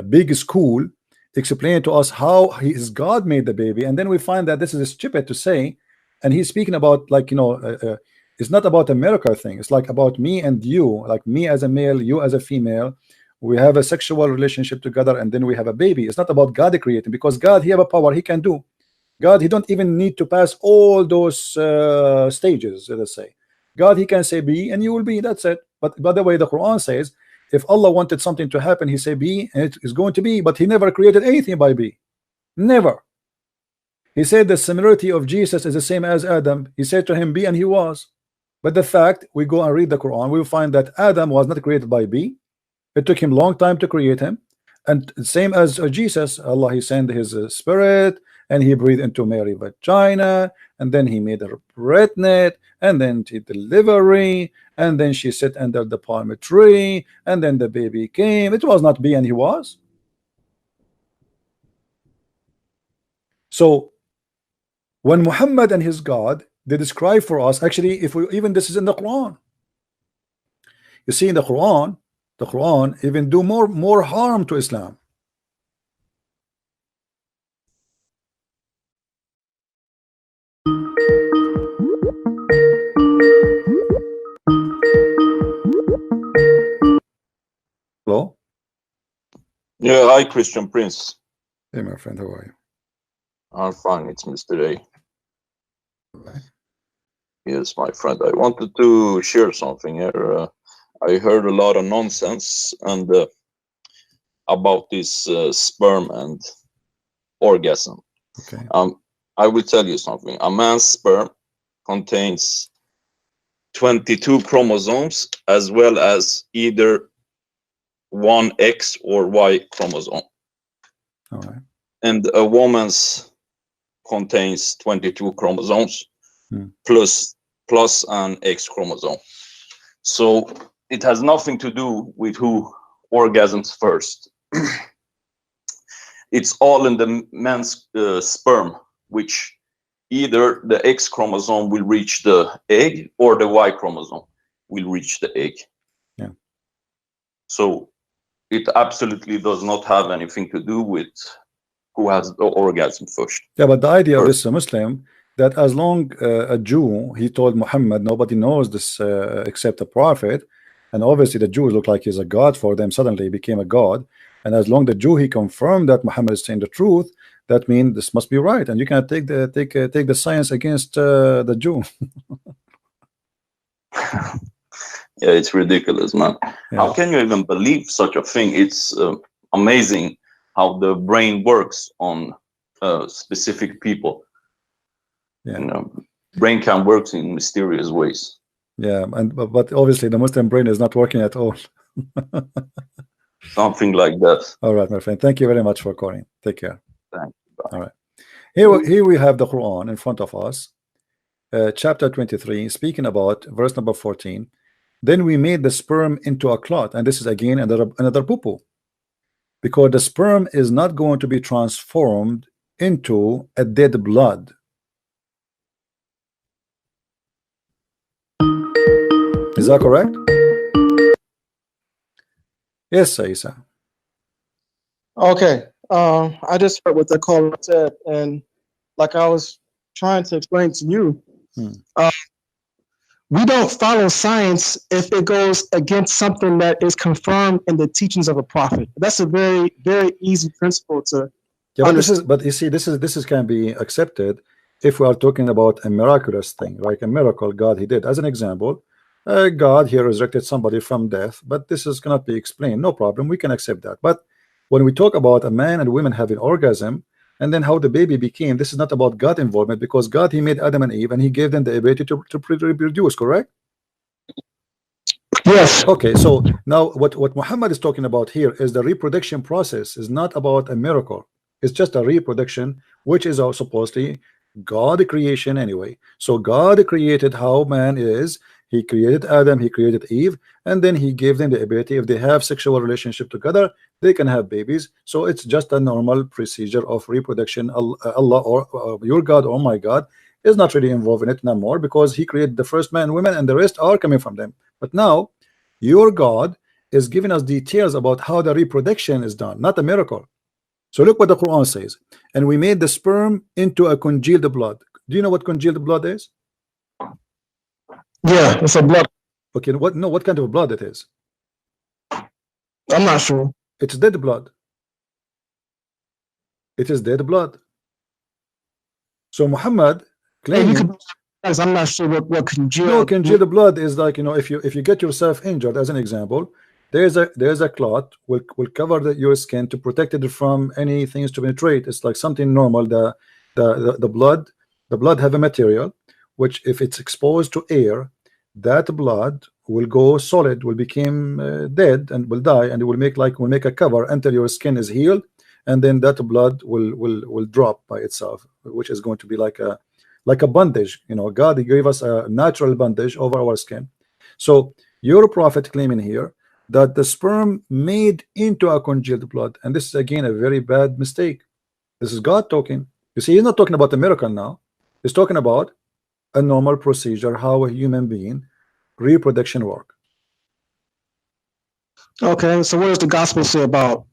big school, explain to us how his God made the baby, and then we find that this is stupid to say, and he's speaking about, like, you know, it's not about a miracle thing. It's like about me and you, like me as a male, you as a female. We have a sexual relationship together, and then we have a baby. It's not about God creating, because God, he have a power, he can do. God, he don't even need to pass all those stages, let's say. God, he can say be and you will be, that's it. But by the way, the Quran says if Allah wanted something to happen, he say be and it is going to be, but he never created anything by be. Never. He said the similarity of Jesus is the same as Adam. He said to him be and he was. But the fact, we go and read the Quran, we will find that Adam was not created by be. It took him a long time to create him. And same as Jesus, Allah, he sent his spirit and he breathed into Mary vagina, and then he made her pregnant, and then she delivery, and then she sat under the palm tree, and then the baby came. It was not be and he was. So when Muhammad and his God, they describe for us, actually, if we even, this is in the Quran. You see, in the Quran even do more harm to Islam. Hello? Yeah, hi, Christian Prince. Hey, my friend, how are you? I'm fine, it's Mr. A. Yes, my friend, I wanted to share something here. I heard a lot of nonsense and about this sperm and orgasm. Okay. I will tell you something. A man's sperm contains 22 chromosomes, as well as either one X or Y chromosome. All right. And a woman's contains 22 chromosomes plus an X chromosome. So it has nothing to do with who orgasms first. It's all in the man's sperm, which either the X chromosome will reach the egg or the Y chromosome will reach the egg. Yeah. So it absolutely does not have anything to do with who has the orgasm first. Yeah, but the idea of this Muslim, that as long a Jew, he told Muhammad, nobody knows this except a prophet, and obviously the Jews look like he's a god for them, suddenly he became a god, and as long the Jew, he confirmed that Muhammad is saying the truth, that means this must be right, and you cannot take the science against the Jew. Yeah, it's ridiculous, man. Yeah. How can you even believe such a thing? It's amazing how the brain works on specific people. Yeah. You know, brain can work in mysterious ways. Yeah, but obviously the Muslim brain is not working at all. Something like that. All right, my friend. Thank you very much for calling. Take care. Thank you. All right. Here we have the Quran in front of us, chapter 23, speaking about verse number 14. Then we made the sperm into a clot, and this is again another poo-poo, because the sperm is not going to be transformed into a dead blood. Is that correct? Yes, Isa. Okay. I just heard what the caller said, and like I was trying to explain to you, we don't follow science if it goes against something that is confirmed in the teachings of a prophet. That's a very, very easy principle to understand. But you see, this can be accepted if we are talking about a miraculous thing, like a miracle God he did. As an example, God here resurrected somebody from death, but this is cannot be explained. No problem, we can accept that. But when we talk about a man and women having orgasm, and then how the baby became, this is not about God involvement, because God, he made Adam and Eve and he gave them the ability to reproduce, correct? Yes. Okay, so now what Muhammad is talking about here is the reproduction process is not about a miracle. It's just a reproduction, which is supposedly God creation anyway. So God created how man is. He created Adam, he created Eve, and then he gave them the ability, if they have sexual relationship together, they can have babies. So it's just a normal procedure of reproduction. Allah or your God or my God is not really involved in it no more, because he created the first man and women and the rest are coming from them. But now your God is giving us details about how the reproduction is done, not a miracle. So look what the Quran says. And we made the sperm into a congealed blood. Do you know what congealed blood is? Yeah, it's a blood. Okay, what kind of blood it is? I'm not sure. It's dead blood. It is dead blood. So Muhammad claiming, I'm not sure what congealed. no, congealed blood is like, if you get yourself injured, as an example, there's a clot will cover your skin to protect it from any things to penetrate. It's like something normal. The blood have a material which, if it's exposed to air, that blood will go solid, will become dead and will die, and it will make a cover until your skin is healed, and then that blood will drop by itself, which is going to be like a bandage. God, he gave us a natural bandage over our skin. So your prophet claiming here that the sperm made into a congealed blood, and this is again a very bad mistake. This is God talking. You see, he's not talking about a miracle now. He's talking about a normal procedure, how a human being reproduction work. Okay, so what does the gospel say about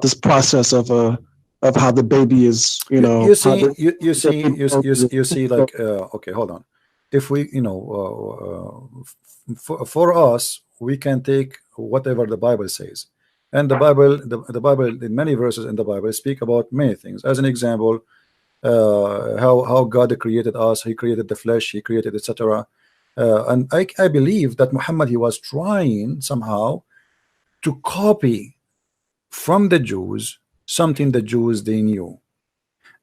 this process of how the baby is, you see like okay, hold on. If we for us, we can take whatever the Bible says, and the Bible in many verses in the Bible speak about many things. As an example, how God created us, he created the flesh, he created etc. And I believe that Muhammad, he was trying somehow to copy from the Jews something the Jews they knew.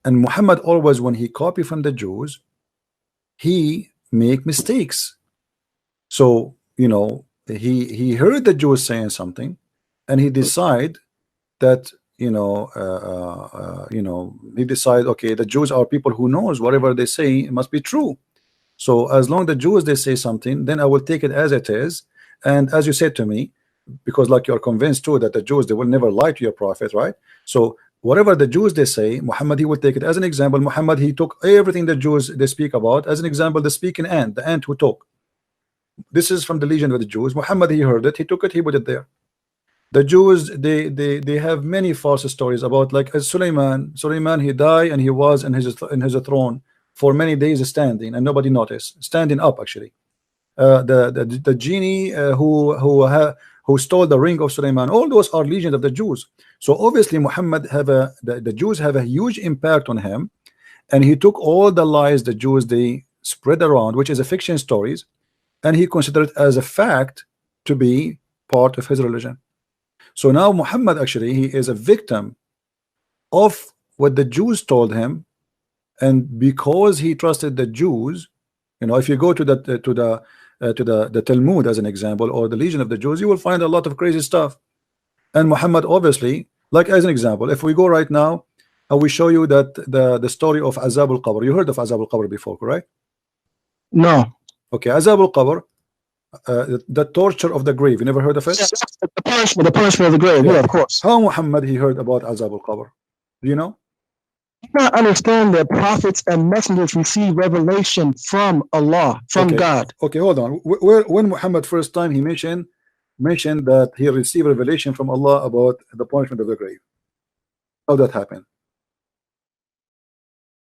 And Muhammad always, when he copied from the Jews, he make mistakes. So he heard the Jews saying something, and he decide that he decide, okay, the Jews are people who knows whatever they say it must be true. So as long as the Jews they say something, then I will take it as it is. And as you said to me, because like you're convinced too that the Jews, they will never lie to your prophet, right? So whatever the Jews they say, Muhammad, he will take it as an example. Muhammad, he took everything the Jews they speak about as an example. The speaking ant, the ant who talk, this is from the legend of the Jews. Muhammad, he heard it, he took it, he put it there. The Jews, they have many false stories about, like Suleiman, he died and he was in his throne for many days standing, and nobody noticed. Standing up, actually. The genie who stole the ring of Suleiman, all those are legends of the Jews. So obviously Muhammad the Jews have a huge impact on him, and he took all the lies the Jews they spread around, which is a fiction stories, and he considered it as a fact to be part of his religion. So now Muhammad, actually, he is a victim of what the Jews told him, and because he trusted the Jews, you know, if you go to the Talmud as an example, or the Legion of the Jews, you will find a lot of crazy stuff. And Muhammad, obviously, like as an example, if we go right now, I will show you that the story of Azab al-Qabr. You heard of Azab al-Qabr before, correct? No. Okay, Azab al-Qabr, the torture of the grave. You never heard of it? Yes, the punishment of the grave. Yeah, of course. How Muhammad he heard about Azab al-Qabr? Do you know? You not understand that prophets and messengers receive revelation from Allah, from God. Okay, hold on. When Muhammad first time he mentioned that he received revelation from Allah about the punishment of the grave, how that happened?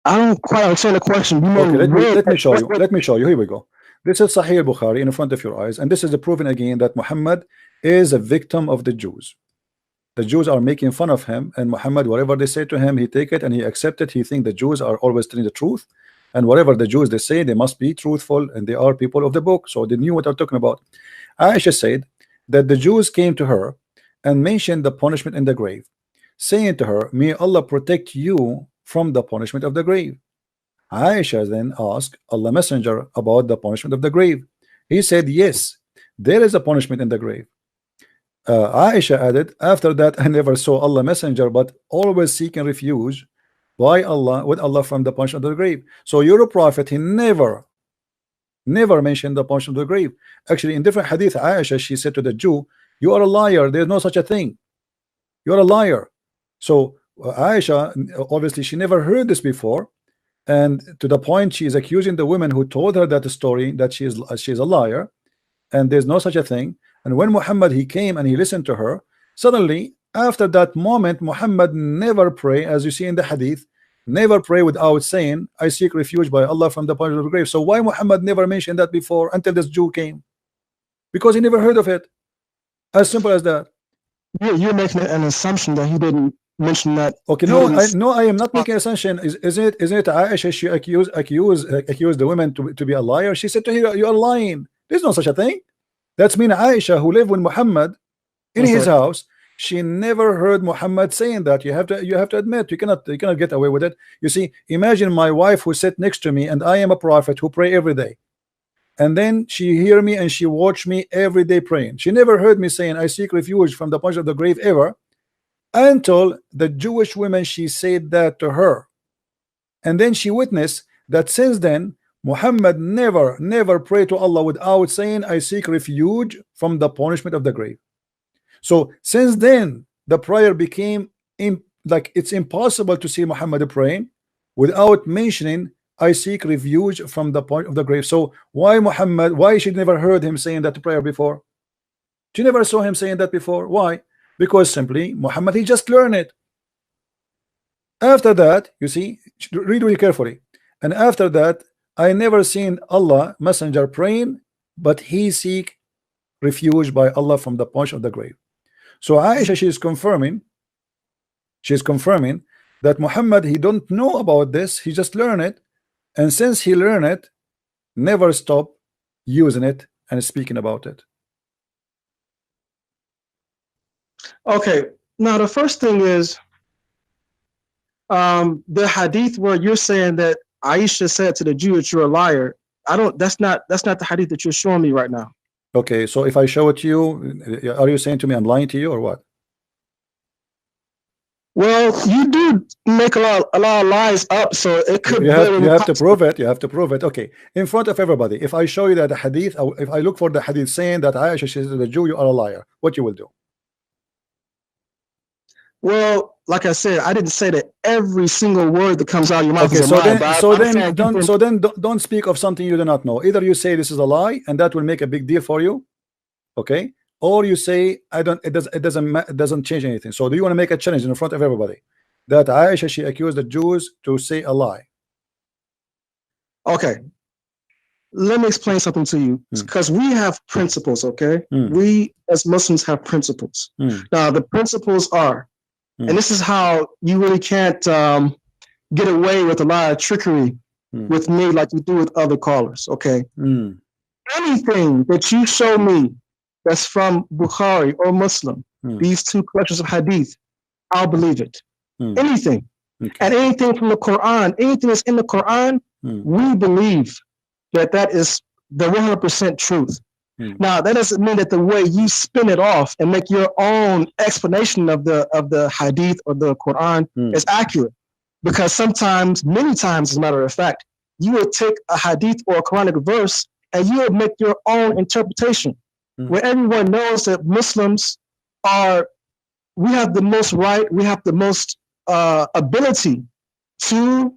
I don't quite understand the question. Okay, let me show you. Let me show you. Here we go. This is Sahih Bukhari in front of your eyes, and this is proven again that Muhammad is a victim of the Jews. The Jews are making fun of him, and Muhammad, whatever they say to him, he take it and he accept it. He think the Jews are always telling the truth, and whatever the Jews they say, they must be truthful, and they are people of the book, so they knew what they're talking about. Aisha said that the Jews came to her and mentioned the punishment in the grave, saying to her, "May Allah protect you from the punishment of the grave." Aisha then asked Allah Messenger about the punishment of the grave. He said, "Yes, there is a punishment in the grave." Aisha added, "After that I never saw Allah Messenger but always seeking refuge by Allah with Allah from the punishment of the grave." So your prophet, he never mentioned the punishment of the grave. Actually, in different hadith, Aisha, she said to the Jew, "You are a liar, there's no such a thing, you're a liar." So Aisha, obviously she never heard this before, and to the point she is accusing the women who told her that story that she is a liar, and there's no such a thing. And when Muhammad he came and he listened to her, suddenly after that moment Muhammad never pray, as you see in the hadith, never pray without saying, "I seek refuge by Allah from the punishment of the grave." So why Muhammad never mentioned that before until this Jew came? Because he never heard of it. As simple as that. You're making an assumption that he didn't mention that. Okay, no, I am not making an assumption. Is it Aisha, she accused the women to be a liar? She said to her, "You are lying. There's no such a thing." That's mean Aisha, who lived with Muhammad in his house, she never heard Muhammad saying that. You have to admit, you cannot get away with it. You see, imagine my wife who sit next to me, and I am a prophet who pray every day, and then she hear me and she watch me every day praying. She never heard me saying, "I seek refuge from the punishment of the grave," ever, until the Jewish women she said that to her, and then she witnessed that since then Muhammad never prayed to Allah without saying, "I seek refuge from the punishment of the grave." So since then the prayer became like it's impossible to see Muhammad praying without mentioning, "I seek refuge from the point of the grave." So why she never heard him saying that prayer before? She never saw him saying that before. Why? Because simply Muhammad he just learned it. After that, you see, read really carefully, and after that I never seen Allah Messenger praying, but he seek refuge by Allah from the punch of the grave. So Aisha, she is confirming that Muhammad he don't know about this, he just learned it, and since he learned it, never stop using it and speaking about it. Okay, now the first thing is the hadith where you're saying that Aisha said to the Jew that you're a liar. That's not the hadith that you're showing me right now. Okay, so if I show it to you, are you saying to me I'm lying to you or what? Well, you do make a lot of lies up, so it could. You have to prove it. You have to prove it. Okay, in front of everybody. If I show you that the hadith, if I look for the hadith saying that Aisha says to the Jew, "You are a liar," what you will do? Well, like I said, I didn't say that every single word that comes out of your mouth is a lie. So then don't speak of something you do not know. Either you say this is a lie, and that will make a big deal for you, okay? Or you say it doesn't change anything. So do you want to make a challenge in front of everybody that Aisha she accused the Jews to say a lie? Okay, let me explain something to you, because we have principles, okay? We as Muslims have principles. Now the principles are, and this is how you really can't get away with a lot of trickery with me like you do with other callers, okay? anything that you show me that's from Bukhari or Muslim, these two collections of hadith, I'll believe it. Anything. Okay. And anything from the Quran, anything that's in the Quran, we believe that that is the 100% truth. Now, that doesn't mean that the way you spin it off and make your own explanation of the hadith or the Quran is accurate. Because sometimes, many times, as a matter of fact, you will take a hadith or a Quranic verse and you will make your own interpretation, where everyone knows that Muslims are, we have the most right, we have the most ability to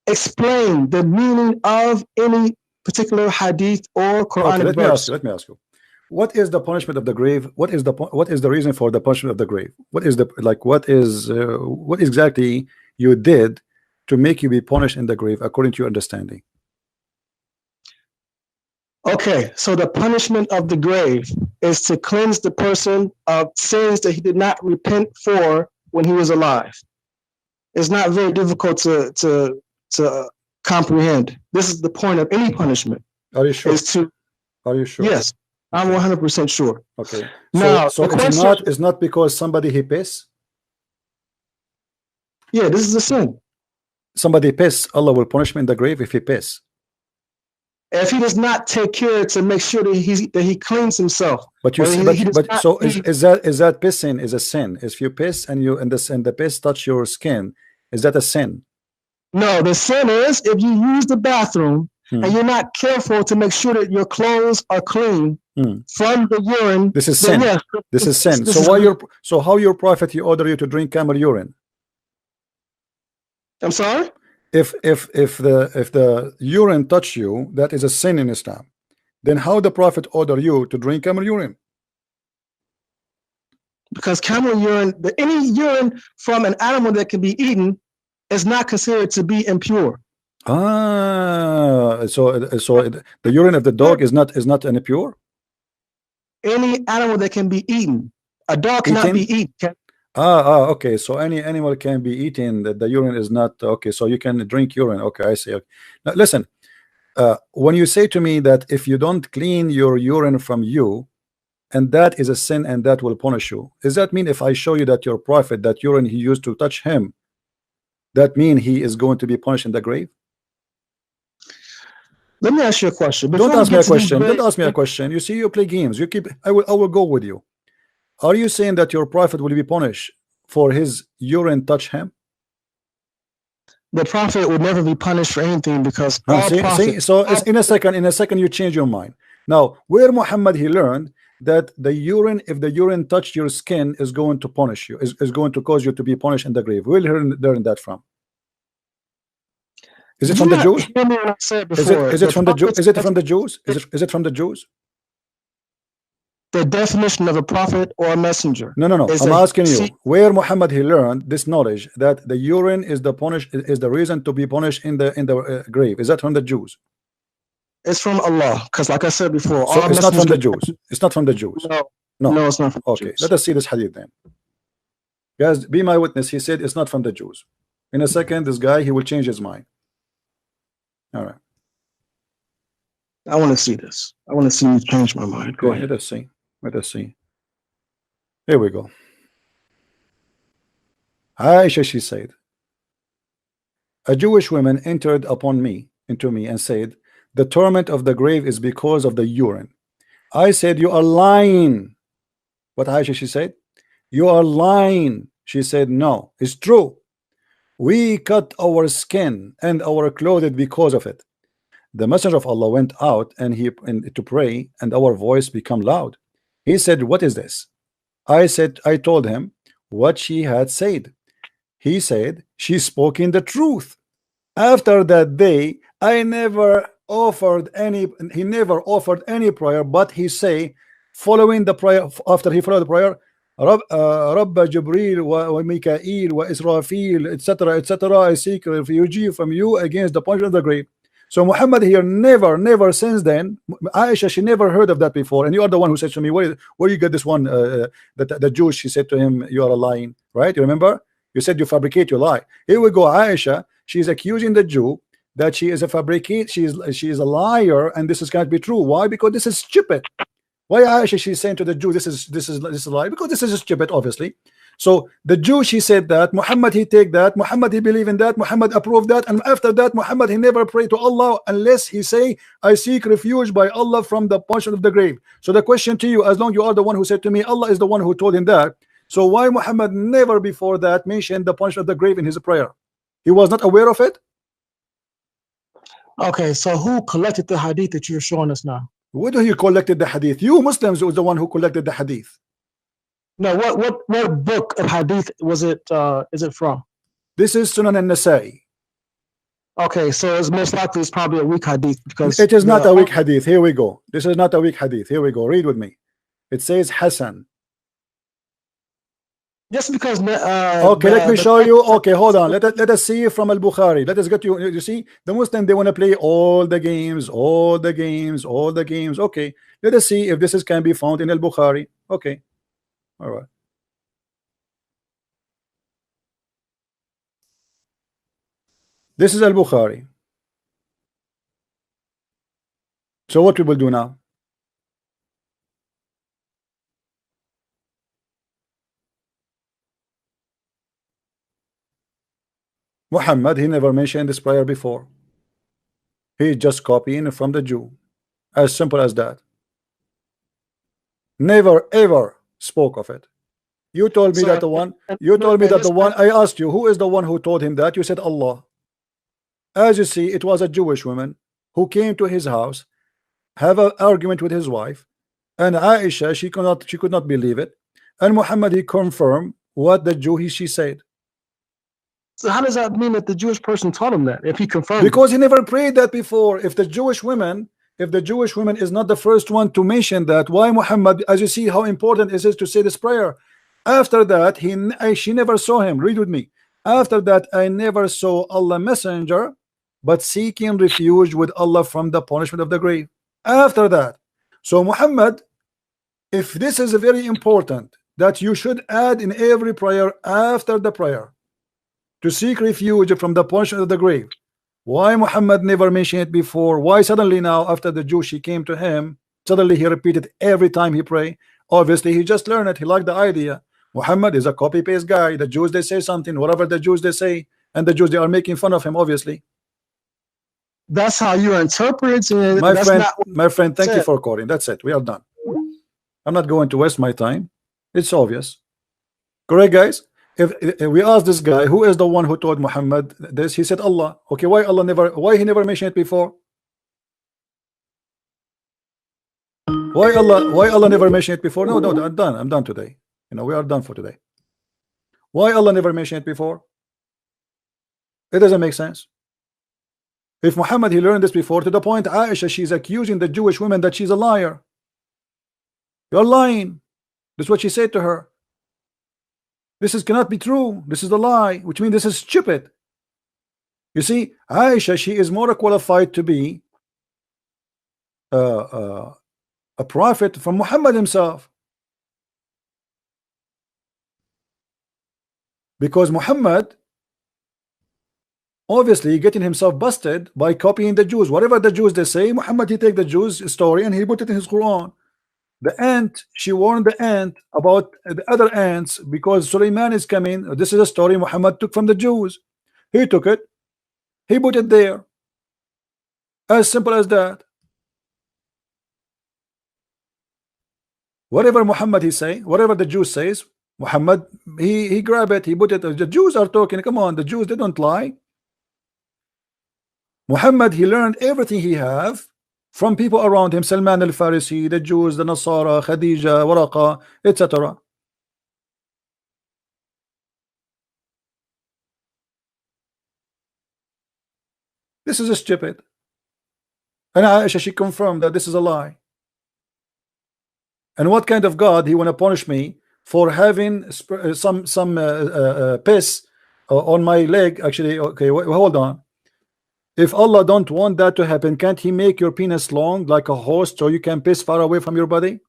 explain the meaning of any particular hadith or Quranic verse. Let me ask you. What is the punishment of the grave? What is the reason for the punishment of the grave? What is what exactly you did to make you be punished in the grave according to your understanding? Okay, so the punishment of the grave is to cleanse the person of sins that he did not repent for when he was alive. It's not very difficult to comprehend. This is the point of any punishment. Are you sure? Are you sure? Yes, I'm 100% sure. Okay. Now, so it's not because somebody he piss? Yeah, this is a sin. Somebody piss, Allah will punish him in the grave if he piss. If he does not take care to make sure that he cleans himself. But you see, is that pissing is a sin? If you piss and the piss touch your skin, is that a sin? No, the sin is if you use the bathroom and you're not careful to make sure that your clothes are clean from the urine. This is sin. Yes, this is sin. So how your prophet he order you to drink camel urine? I'm sorry? If the urine touch you, that is a sin in Islam. Then how the prophet order you to drink camel urine? Because camel urine, any urine from an animal that can be eaten is not considered to be impure. So the urine of the dog is not impure? Any animal that can be eaten. A dog cannot be eaten. Okay. So any animal can be eaten. The urine is not okay. So you can drink urine. Okay, I see. Okay. Now listen. When you say to me that if you don't clean your urine from you, and that is a sin, and that will punish you, does that mean if I show you that your prophet, that urine he used to touch him, that mean he is going to be punished in the grave? Let me ask you a question. Don't ask me a question. Don't ask me a question. You see, you play games. You keep. I will go with you. Are you saying that your prophet will be punished for his urine touch him? The prophet would never be punished for anything because so it's in a second you change your mind. Now, where Muhammad he learned that the urine, if the urine touched your skin, is going to punish you, is going to cause you to be punished in the grave. Where learn that from? Is it from the Jews? Is it from the Jews? Is it from the Jews? Is it from the Jews? The definition of a prophet or a messenger. No. I'm asking you, where Muhammad he learned this knowledge that the urine is the reason to be punished in the grave. Is that from the Jews? It's from Allah, because like I said before, so it's not from the Jews. It's not from the Jews. No, it's not from the Jews. Let us see this hadith then. Guys, be my witness. He said it's not from the Jews. In a second, this guy he will change his mind. All right. I want to see this. I want to see you change my mind. Go ahead. Let us see. Let us see. Here we go. Aisha, she said, a Jewish woman entered into me and said, the torment of the grave is because of the urine. I said, you are lying. What Aisha, she said, you are lying. She said, no, it's true. We cut our skin and our clothes because of it. The messenger of Allah went out to pray, and our voice became loud. He said, what is this? I told him what she had said. He said, she spoke in the truth. After that day, he never offered any prayer, but he say, following the prayer, after he followed the prayer, Rabba Jibreel wa Mikael wa Israfil, etc. I seek refuge from you against the punishment of the grave. So Muhammad here never since then, Aisha, she never heard of that before, and you are the one who said to me, where you get this one, the Jews, she said to him, you are lying, right? You remember? You said you fabricate your lie. Here we go. Aisha, she's accusing the Jew that she is a fabricate, she is a liar, and this is can't be true. Why? Because this is stupid. Why Aisha she's saying to the Jew, this is a lie? Because this is stupid, obviously. So the Jew, she said that Muhammad he take that, Muhammad he believe in that, Muhammad approved that, and after that Muhammad he never pray to Allah unless he say, I seek refuge by Allah from the punishment of the grave. So the question to you, as long you are the one who said to me, Allah is the one who told him that, so why Muhammad never before that mentioned the punishment of the grave in his prayer? He was not aware of it? Okay, so who collected the hadith that you're showing us now? Where do you collected the hadith? You Muslims was the one who collected the hadith. No, what book of hadith was it? Is it from? This is Sunan al-Nasa'i. Okay, so it's most likely it's probably a weak hadith because it is not a weak hadith. Here we go. This is not a weak hadith. Here we go. Read with me. It says Hassan. Just because okay, let me show you. Okay, hold on. Let us see from Al-Bukhari. Let us get you see the Muslim, they want to play all the games. Okay, let us see if this can be found in Al-Bukhari. Okay, all right. This is Al-Bukhari. So what we will do now? Muhammad, he never mentioned this prayer before. He just copying from the Jew. As simple as that. Never ever spoke of it. You told me that the one, I asked you, who is the one who told him that? You said Allah. As you see, it was a Jewish woman who came to his house, have an argument with his wife, and Aisha, she could not believe it. And Muhammad, he confirmed what the Jew she said. So how does that mean that the Jewish person taught him that if he confirmed? Because he never prayed that before. If the Jewish woman is not the first one to mention that, why Muhammad, as you see how important it is to say this prayer. After that, she never saw him. Read with me. After that, I never saw Allah messenger, but seeking refuge with Allah from the punishment of the grave. After that. So Muhammad, if this is very important, that you should add in every prayer after the prayer, to seek refuge from the punishment of the grave. Why Muhammad never mentioned it before? Why suddenly now, after the Jew she came to him, suddenly he repeated every time he pray? Obviously he just learned it. He liked the idea. Muhammad is a copy-paste guy. The Jews, they say something, whatever the Jews they say, and the Jews, they are making fun of him, obviously. That's how you interpret it. My friend, thank you for calling. That's it. We are done. I'm not going to waste my time. It's obvious. Correct, guys? If we ask this guy who is the one who told Muhammad this, he said Allah. Okay, why he never mentioned it before? Why Allah never mentioned it before? No, I'm done today. We are done for today. Why Allah never mentioned it before? It doesn't make sense. If Muhammad he learned this before, to the point Aisha, she's accusing the Jewish woman that she's a liar. You're lying. That's what she said to her. This cannot be true. This is a lie, which means this is stupid. You see, Aisha, she is more qualified to be a prophet from Muhammad himself, because Muhammad obviously getting himself busted by copying the Jews. Whatever the Jews they say, Muhammad he take the Jews story and he put it in his Quran. The ant, she warned the ant about the other ants because Suleiman is coming. This is a story Muhammad took from the Jews. He took it, he put it there. As simple as that. Whatever Muhammad he say, whatever the Jews says, Muhammad he grab it, he put it. The Jews are talking. Come on, the Jews, they don't lie. Muhammad he learned everything he have from people around him, Salman al-Farisi, the Jews, the Nasara, Khadija, Waraqa, etc. This is stupid. And Aisha, she confirmed that this is a lie. And what kind of God he want to punish me for having some piss on my leg? Actually, okay, hold on. If Allah don't want that to happen, can't he make your penis long like a horse so you can piss far away from your body?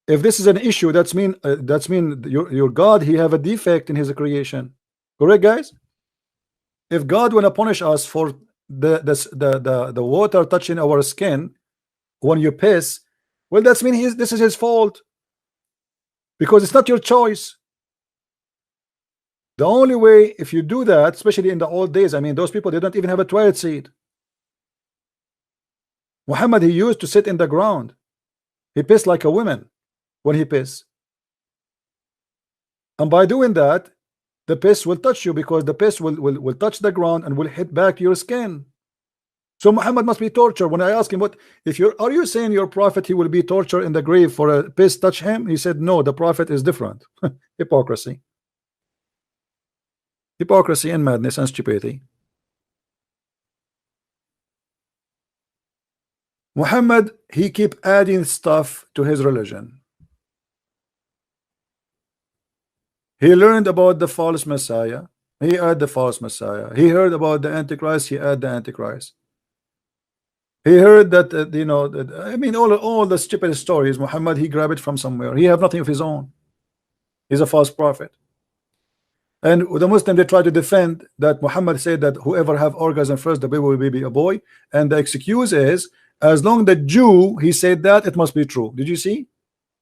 If this is an issue, that's mean your God, he have a defect in his creation. Correct, guys? If God want to punish us for the water touching our skin when you piss, well, that's mean this is his fault, because it's not your choice. The only way, if you do that, especially in the old days, I mean, those people, they don't even have a toilet seat. Muhammad, he used to sit in the ground. He pissed like a woman when he pissed. And by doing that, the piss will touch you, because the piss will touch the ground and will hit back your skin. So Muhammad must be tortured. When I asked him, what if are you saying your prophet, he will be tortured in the grave for a piss touch him? He said, no, the prophet is different. Hypocrisy. Hypocrisy and madness and stupidity. Muhammad, he keep adding stuff to his religion. He learned about the false Messiah. He add the false Messiah. He heard about the Antichrist. He add the Antichrist. He heard that you know, I mean, all the stupid stories. Muhammad, he grabbed it from somewhere. He have nothing of his own. He's a false prophet. And the Muslim, they try to defend that Muhammad said that whoever have orgasm first, the baby will be a boy. And the excuse is, as long the Jew, he said that, it must be true. Did you see?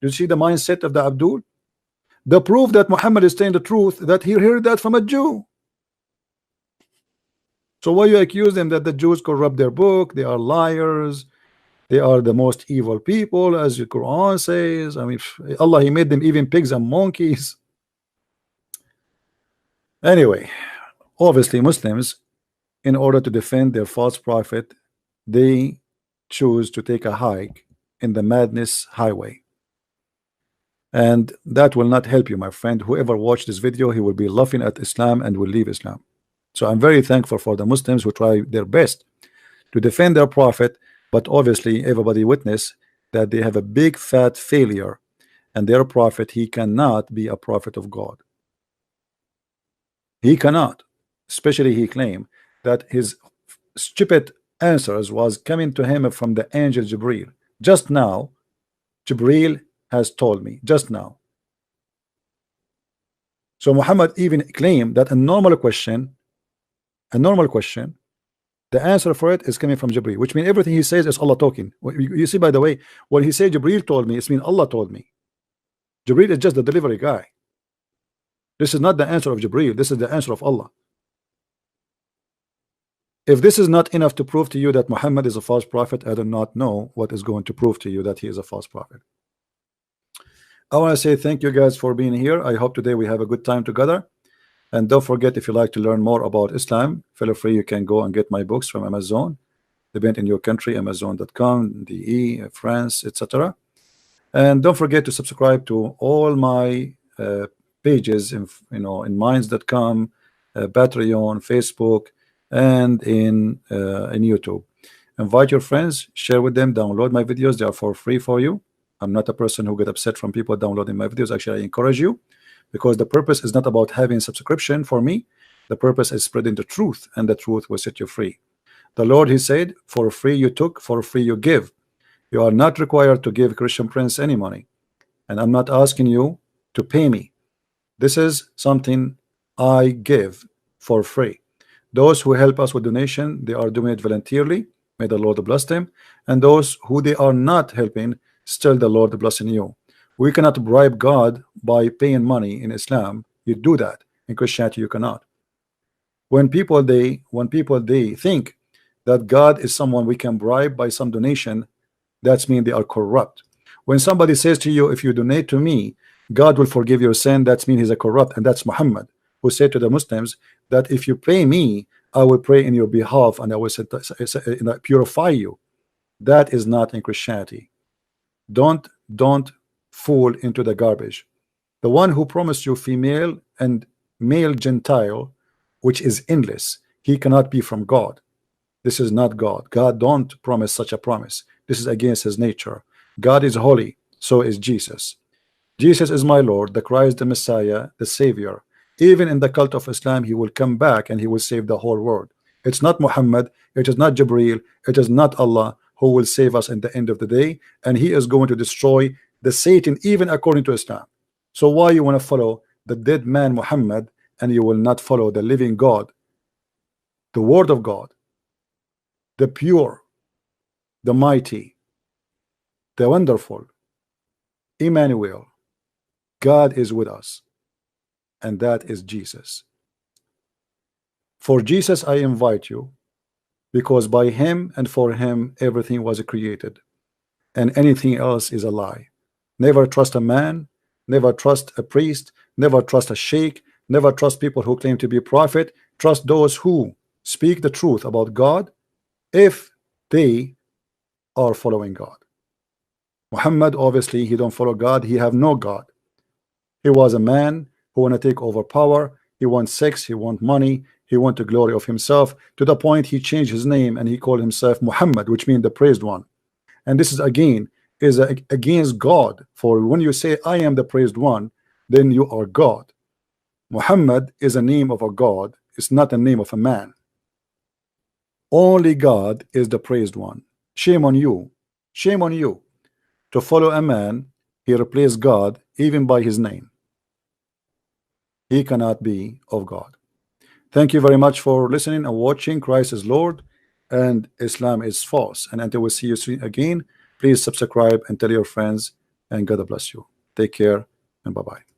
Did you see the mindset of the Abdul? The proof that Muhammad is saying the truth, that he heard that from a Jew. So why you accuse them that the Jews corrupt their book? They are liars. They are the most evil people, as the Quran says. I mean, Allah, he made them even pigs and monkeys. Anyway, obviously Muslims, in order to defend their false prophet, they choose to take a hike in the madness highway. And that will not help you, my friend. Whoever watched this video, he will be laughing at Islam and will leave Islam. So I'm very thankful for the Muslims who try their best to defend their prophet, but obviously everybody witness that they have a big fat failure, and their prophet, he cannot be a prophet of God. He cannot. Especially he claimed that his stupid answers was coming to him from the angel Jibril. Just now, Jibril has told me, just now. So Muhammad even claimed that a normal question, the answer for it is coming from Jibril, which means everything he says is Allah talking. You see, by the way, when he said Jibril told me, it means Allah told me. Jibril is just the delivery guy. This is not the answer of Jibril. This is the answer of Allah. If this is not enough to prove to you that Muhammad is a false prophet, I do not know what is going to prove to you that he is a false prophet. I want to say thank you guys for being here. I hope today we have a good time together. And don't forget, if you like to learn more about Islam, feel free, you can go and get my books from Amazon. Event in your country, Amazon.com, DE, France, etc. And don't forget to subscribe to all my pages in Minds.com, Patreon, Facebook, and in YouTube. Invite your friends, share with them, download my videos. They are for free for you. I'm not a person who get upset from people downloading my videos. Actually, I encourage you, because the purpose is not about having subscription for me. The purpose is spreading the truth, and the truth will set you free. The Lord, he said, for free you took, for free you give. You are not required to give Christian Prince any money, and I'm not asking you to pay me. This is something I give for free. Those who help us with donation, they are doing it voluntarily. May the Lord bless them. And those who they are not helping, still the Lord blessing you. We cannot bribe God by paying money in Islam. You do that. In Christianity, you cannot. When people they think that God is someone we can bribe by some donation, that's mean they are corrupt. When somebody says to you, if you donate to me, God will forgive your sin, that's mean he's a corrupt. And that's Muhammad, who said to the Muslims that if you pay me, I will pray in your behalf and I will purify you. That is not in Christianity. Don't fall into the garbage. The one who promised you female and male Gentile, which is endless, he cannot be from God. This is not God. God don't promise such a promise. This is against his nature. God is holy, so is Jesus. Jesus is my Lord, the Christ, the Messiah, the Savior. Even in the cult of Islam, he will come back and he will save the whole world. It's not Muhammad, it is not Jibril, it is not Allah who will save us in the end of the day, and he is going to destroy the Satan even according to Islam. So why you want to follow the dead man Muhammad and you will not follow the living God? the word of God, the pure, the mighty, the wonderful, Emmanuel, God is with us, and that is Jesus. For Jesus I invite you, because by him and for him everything was created, and anything else is a lie. Never trust a man, never trust a priest, never trust a sheikh, never trust people who claim to be prophet. Trust those who speak the truth about God if they are following God. Muhammad, obviously he don't follow God, he have no God. He was a man who want to take over power, he wants sex, he want money, he want the glory of himself, to the point he changed his name and he called himself Muhammad, which means the praised one. And this is again against God, for when you say I am the praised one, then you are God. Muhammad is a name of a God, it's not a name of a man. Only God is the praised one. Shame on you, shame on you to follow a man. He replaced God even by his name. He cannot be of God. Thank you very much for listening and watching. Christ is Lord and Islam is false. And until we see you soon again, please subscribe and tell your friends, and God bless you. Take care and bye-bye.